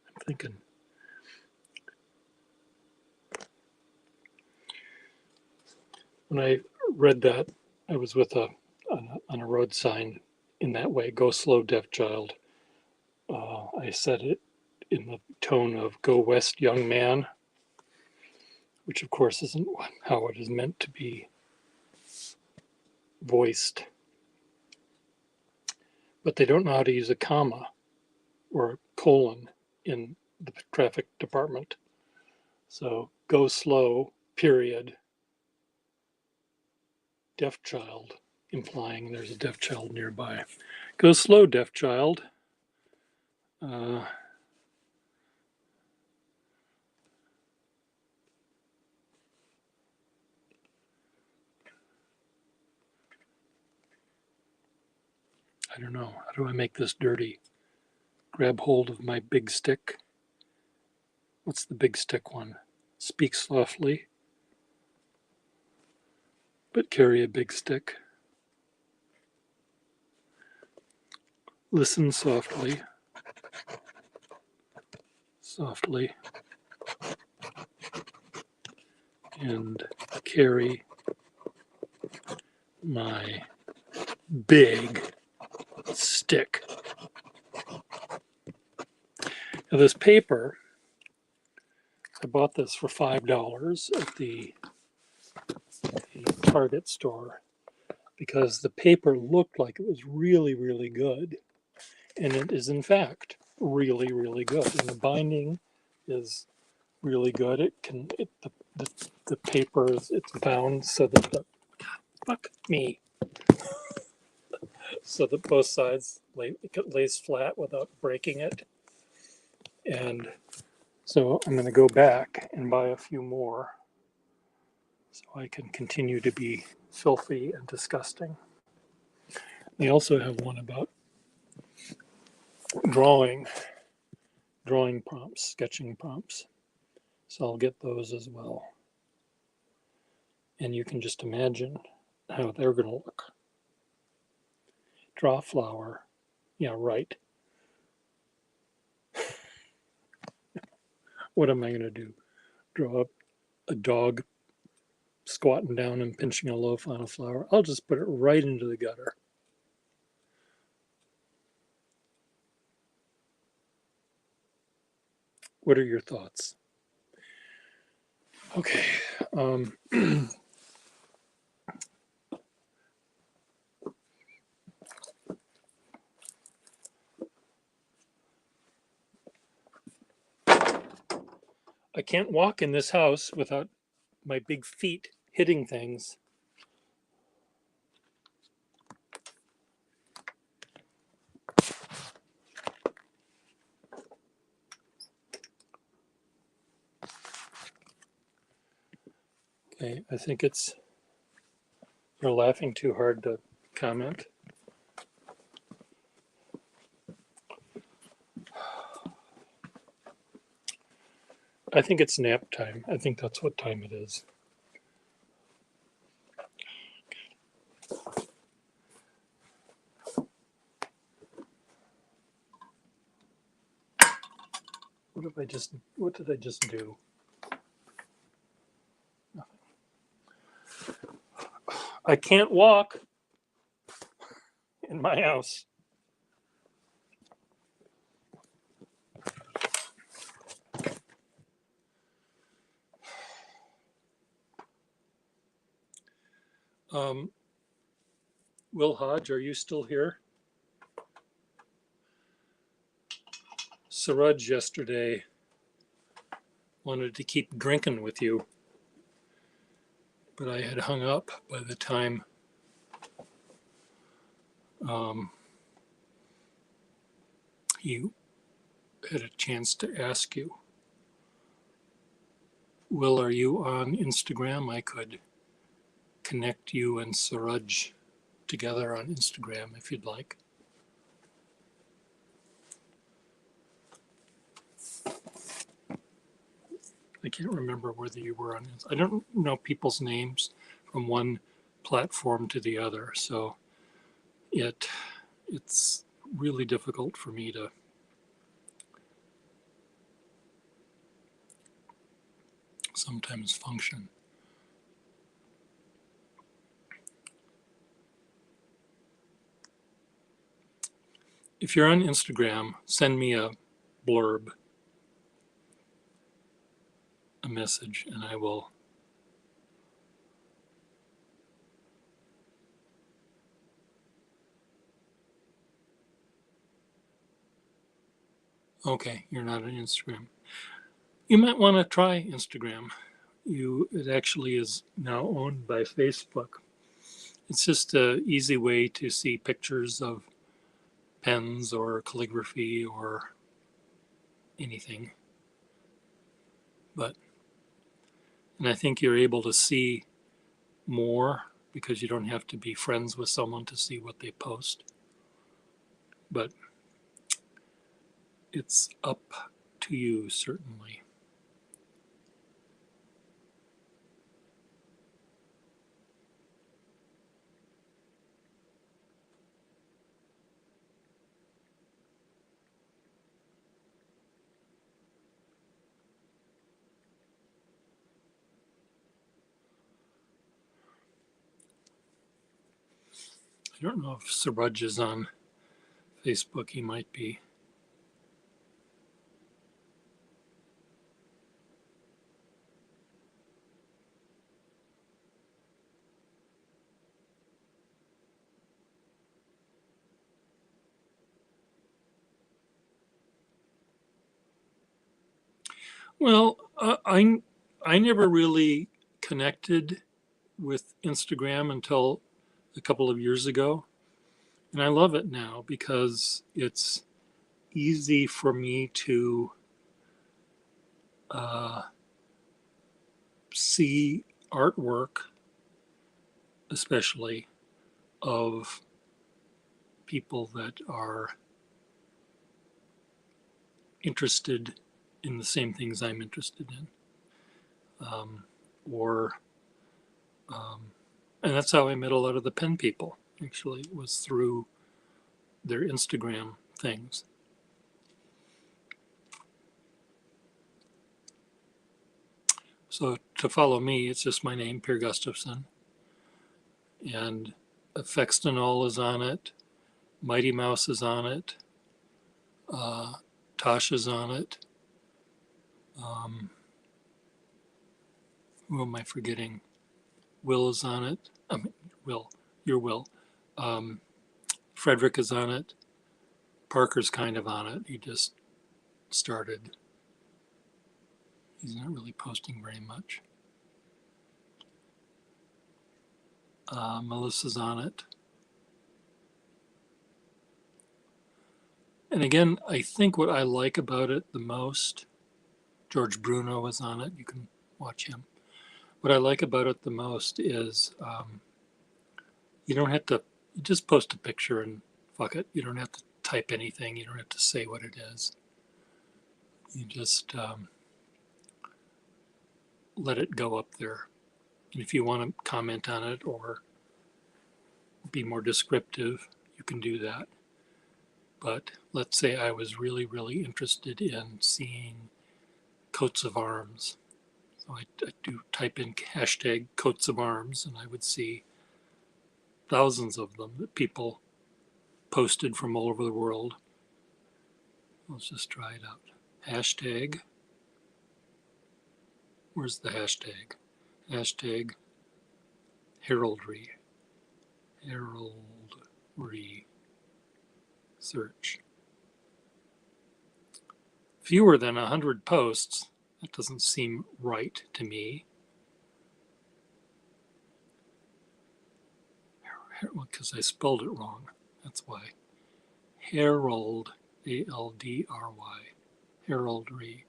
I'm thinking. When I read that, I was with on a road sign in that way. Go slow, deaf child. I said it in the tone of "Go west, young man," which of course isn't how it is meant to be voiced. But they don't know how to use a comma or a colon in the traffic department. So go slow, period, deaf child, implying there's a deaf child nearby. Go slow, deaf child. I don't know. How do I make this dirty? Grab hold of my big stick. What's the big stick one? Speak softly, but carry a big stick. Listen softly, softly, and carry my big stick. Now this paper, I bought this for $5 at the Target store because the paper looked like it was really, really good. And it is in fact really, really good. And the binding is really good. The paper it's bound so that fuck me. So that both sides it lays flat without breaking it. And so I'm going to go back and buy a few more so I can continue to be filthy and disgusting. They also have one about drawing prompts, sketching prompts. So I'll get those as well. And you can just imagine how they're going to look. Draw flower. Yeah, right. What am I going to do? Draw up a dog squatting down and pinching a loaf on a flower? I'll just put it right into the gutter. What are your thoughts? Okay. I can't walk in this house without my big feet hitting things. Okay, I think you're laughing too hard to comment. I think it's nap time. I think that's what time it is. What did I just do? Nothing. I can't walk in my house. Will Hodge, are you still here? Suraj yesterday wanted to keep drinking with you, but I had hung up by the time he had a chance to ask you. Will, are you on Instagram? I could connect you and Suraj together on Instagram if you'd like. I can't remember whether you were on. I don't know people's names from one platform to the other, so it's really difficult for me to sometimes function. If you're on Instagram, send me a blurb, a message, and I will. Okay, you're not on Instagram. You might want to try Instagram. It actually is now owned by Facebook. It's just an easy way to see pictures of pens or calligraphy or anything. And I think you're able to see more because you don't have to be friends with someone to see what they post. But it's up to you, certainly. I don't know if Suraj is on Facebook. He might be. Well, I never really connected with Instagram until a couple of years ago, and I love it now because it's easy for me to uh, see artwork, especially of people that are interested in the same things I'm interested in, or and that's how I met a lot of the pen people. Actually, was through their Instagram things. So to follow me, it's just my name, Per Gustafson, and Fextonol is on it, Mighty Mouse is on it, uh, Tasha's on it. Who am I forgetting? Will is on it. I mean, Will, your Will. Um, Frederick is on it. Parker's kind of on it. He just started. He's not really posting very much. Melissa's on it. And again, I think what I like about it the most, George Bruno is on it. You can watch him. What I like about it the most is you don't have to, you just post a picture and fuck it. You don't have to type anything. You don't have to say what it is. You just let it go up there. And if you want to comment on it or be more descriptive, you can do that. But let's say I was really, really interested in seeing coats of arms. So I do type in hashtag coats of arms and I would see thousands of them that people posted from all over the world. Let's just try it out. Hashtag, where's the hashtag? Hashtag heraldry. Heraldry search. Fewer than 100 posts. That doesn't seem right to me. Because I spelled it wrong. That's why. Herald, A-L-D-R-Y. Heraldry.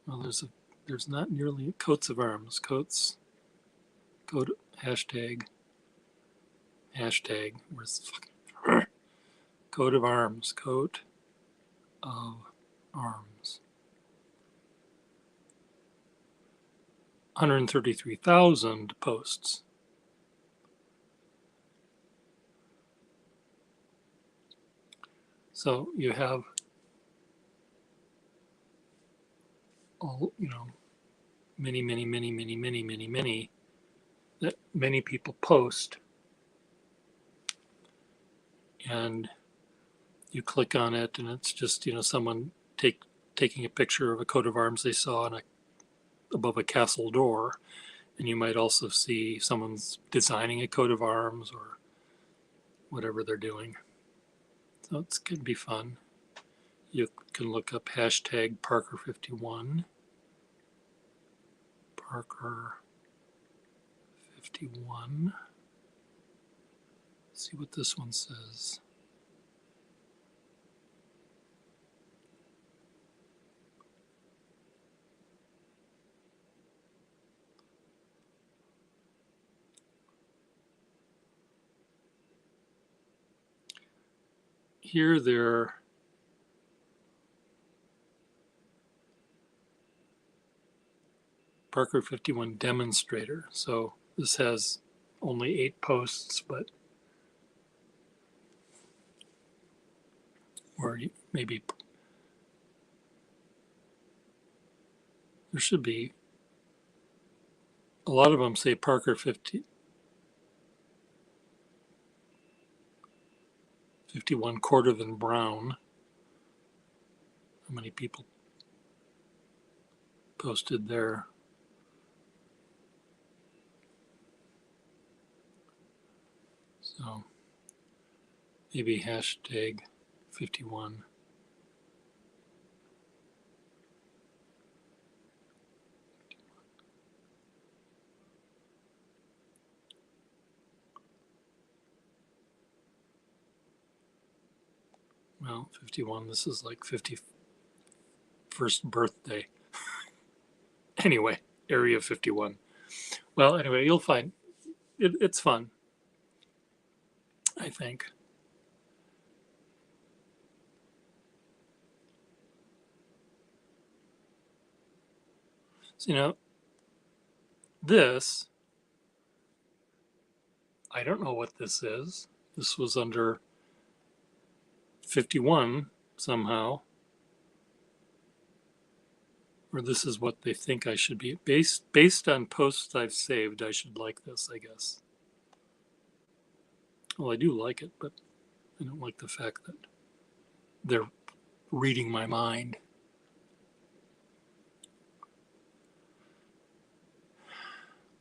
Well, there's not nearly coats of arms. Coats. Hashtag. Where's the fucking Coat of arms, coat of arms. 133,000 posts. So you have all, many that many people post, and you click on it and it's just, someone taking a picture of a coat of arms they saw above a castle door. And you might also see someone's designing a coat of arms or whatever they're doing. So it's going to be fun. You can look up hashtag Parker51. Parker51. See what this one says. Here they're Parker51 demonstrator. So this has only 8 posts, but or maybe there should be a lot of them say Parker 51 Cordovan Brown. How many people posted there? So maybe hashtag 51. Well, 51, this is like 51st birthday. Anyway, Area 51. Well, anyway, you'll find it's fun, I think. So, this, I don't know what this is. This was under 51 somehow. Or this is what they think I should be. Based on posts I've saved, I should like this, I guess. Well, I do like it, but I don't like the fact that they're reading my mind.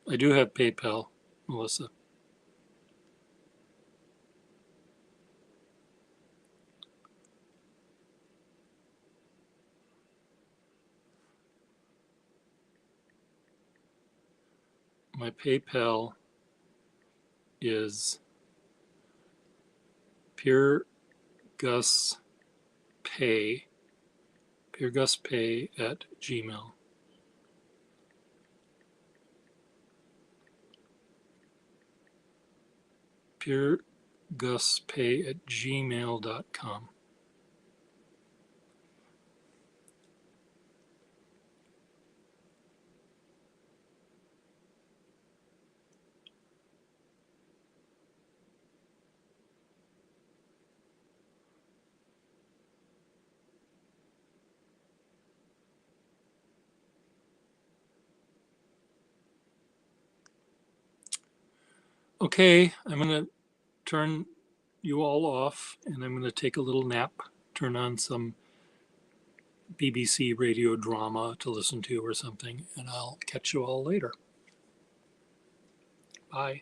I do have PayPal, Melissa. My PayPal is PureGusPay at Gmail. PureGusPay at gmail.com. Okay, I'm going to turn you all off and I'm going to take a little nap, turn on some BBC radio drama to listen to or something, and I'll catch you all later. Bye.